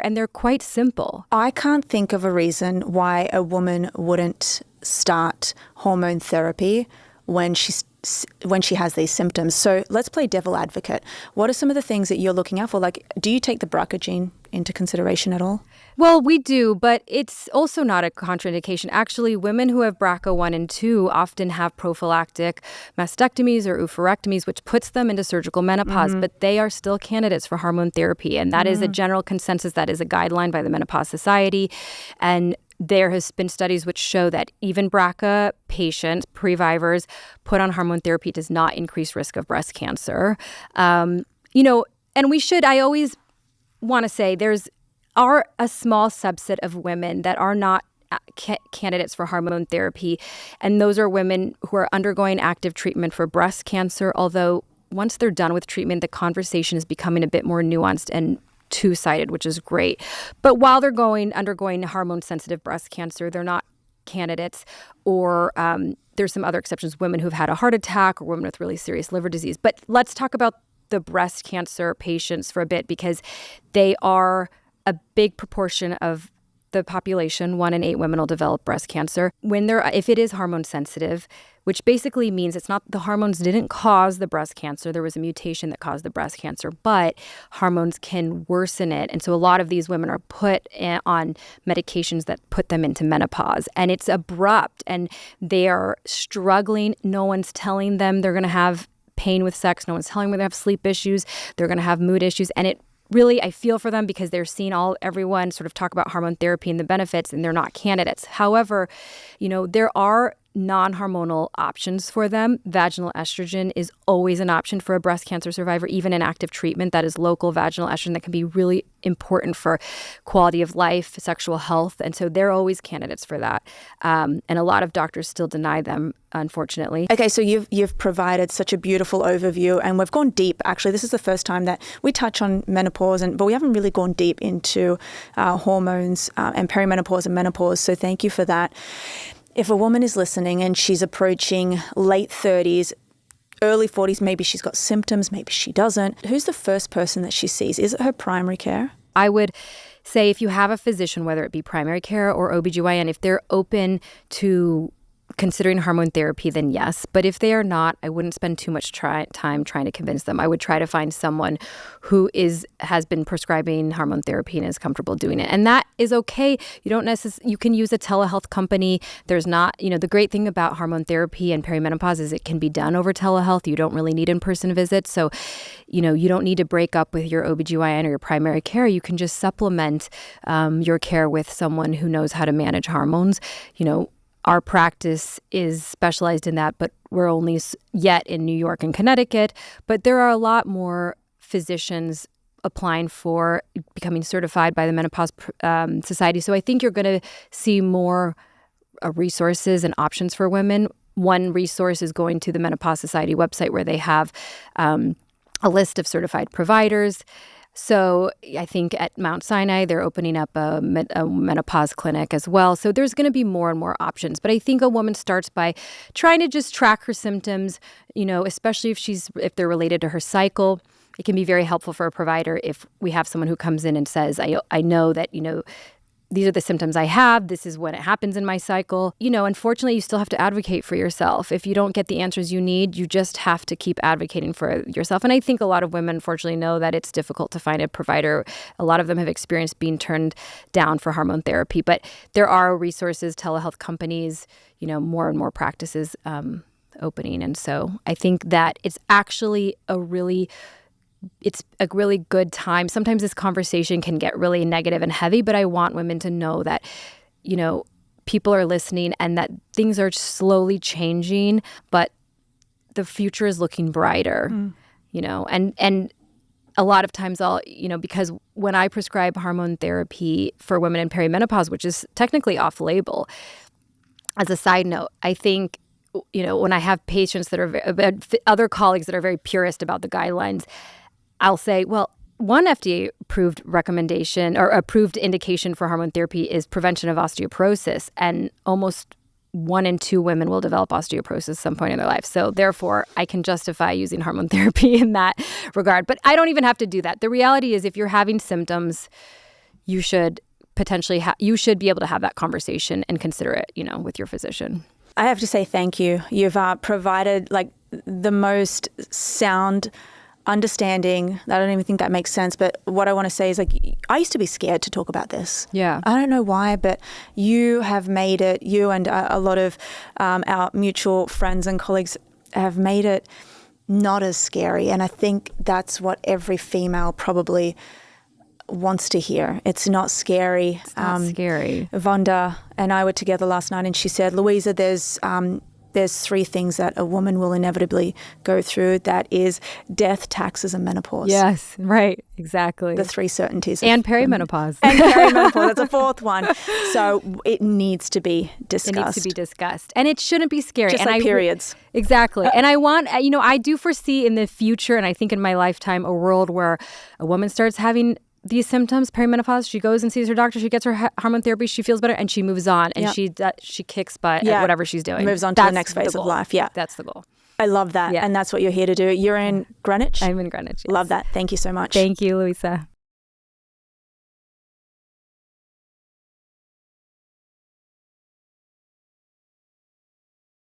And they're quite simple.
I can't think of a reason why a woman wouldn't start hormone therapy when she has these symptoms. So let's play devil advocate. What are some of the things that you're looking out for? Like, do you take the BRCA gene into consideration at all?
Well, we do, but it's also not a contraindication. Actually, women who have BRCA 1 and 2 often have prophylactic mastectomies or oophorectomies, which puts them into surgical menopause, but they are still candidates for hormone therapy. And that is a general consensus. That is a guideline by the Menopause Society. And there has been studies which show that even BRCA patients, previvors, put on hormone therapy does not increase risk of breast cancer. And I always want to say are a small subset of women that are not candidates for hormone therapy. And those are women who are undergoing active treatment for breast cancer, although once they're done with treatment, the conversation is becoming a bit more nuanced and two-sided, which is great. But while they're undergoing hormone-sensitive breast cancer, they're not candidates. Or there's some other exceptions, women who've had a heart attack or women with really serious liver disease. But let's talk about the breast cancer patients for a bit, because they are a big proportion of the population. 1 in 8 women will develop breast cancer if it is hormone sensitive, which basically means it's not the hormones didn't cause the breast cancer. There was a mutation that caused the breast cancer, but hormones can worsen it. And so a lot of these women are put on medications that put them into menopause, and it's abrupt and they are struggling. No one's telling them they're going to have pain with sex. No one's telling them they have sleep issues. They're going to have mood issues. And it really, I feel for them because they're seeing everyone sort of talk about hormone therapy and the benefits, and they're not candidates. However, there are non-hormonal options for them. Vaginal estrogen is always an option for a breast cancer survivor, even in active treatment. That is local vaginal estrogen that can be really important for quality of life, sexual health. And so they're always candidates for that. And a lot of doctors still deny them, unfortunately.
Okay, so you've provided such a beautiful overview, and we've gone deep. Actually, this is the first time that we touch on menopause, but we haven't really gone deep into hormones and perimenopause and menopause. So thank you for that. If a woman is listening and she's approaching late 30s, early 40s, maybe she's got symptoms, maybe she doesn't, who's the first person that she sees? Is it her primary care?
I would say if you have a physician, whether it be primary care or OBGYN, if they're open to considering hormone therapy, then yes. But if they are not, I wouldn't spend too much time trying to convince them. I would try to find someone who has been prescribing hormone therapy and is comfortable doing it. And that is okay. You can use a telehealth company. There's not, the great thing about hormone therapy and perimenopause is it can be done over telehealth. You don't really need in-person visits. So, you don't need to break up with your OBGYN or your primary care. You can just supplement your care with someone who knows how to manage hormones. our practice is specialized in that, but we're only yet in New York and Connecticut. But there are a lot more physicians applying for becoming certified by the Menopause Society. So I think you're going to see more resources and options for women. One resource is going to the Menopause Society website, where they have a list of certified providers. So I think at Mount Sinai, they're opening up a menopause clinic as well. So there's going to be more and more options. But I think a woman starts by trying to just track her symptoms, especially if they're related to her cycle. It can be very helpful for a provider if we have someone who comes in and says, I know that, these are the symptoms I have. This is when it happens in my cycle. Unfortunately, you still have to advocate for yourself. If you don't get the answers you need, you just have to keep advocating for yourself. And I think a lot of women, unfortunately, know that it's difficult to find a provider. A lot of them have experienced being turned down for hormone therapy. But there are resources, telehealth companies, more and more practices opening. And so I think that it's actually a really good time. Sometimes this conversation can get really negative and heavy, but I want women to know that, people are listening and that things are slowly changing, but the future is looking brighter, and a lot of times because when I prescribe hormone therapy for women in perimenopause, which is technically off-label, as a side note, I think, when I have patients that are other colleagues that are very purist about the guidelines, I'll say, well, one FDA-approved recommendation or approved indication for hormone therapy is prevention of osteoporosis, and almost 1 in 2 women will develop osteoporosis at some point in their life. So therefore, I can justify using hormone therapy in that regard. But I don't even have to do that. The reality is if you're having symptoms, you should potentially you should be able to have that conversation and consider it, with your physician.
I have to say thank you. You've provided the most sound understanding. I don't even think that makes sense, but what I want to say is I used to be scared to talk about this.
Yeah.
I don't know why, but you have made it, you and a lot of our mutual friends and colleagues have made it not as scary. And I think that's what every female probably wants to hear. It's not scary.
It's not scary.
Vonda and I were together last night and she said, Louisa, there's 3 things that a woman will inevitably go through. That is death, taxes, and menopause.
Yes, right, exactly.
The 3 certainties.
And perimenopause.
And perimenopause, that's a 4th one. So it needs to be discussed.
It needs to be discussed. And it shouldn't be scary.
Just like periods.
Exactly. And I want, I do foresee in the future, and I think in my lifetime, a world where a woman starts having these symptoms, perimenopause, she goes and sees her doctor, she gets her hormone therapy, she feels better, and she moves on, and she kicks butt at whatever she's doing.
Moves on to the next phase of life,
That's the goal.
I love that, and that's what you're here to do. You're in Greenwich?
I'm in Greenwich, yes.
Love that. Thank you so much.
Thank you, Louisa.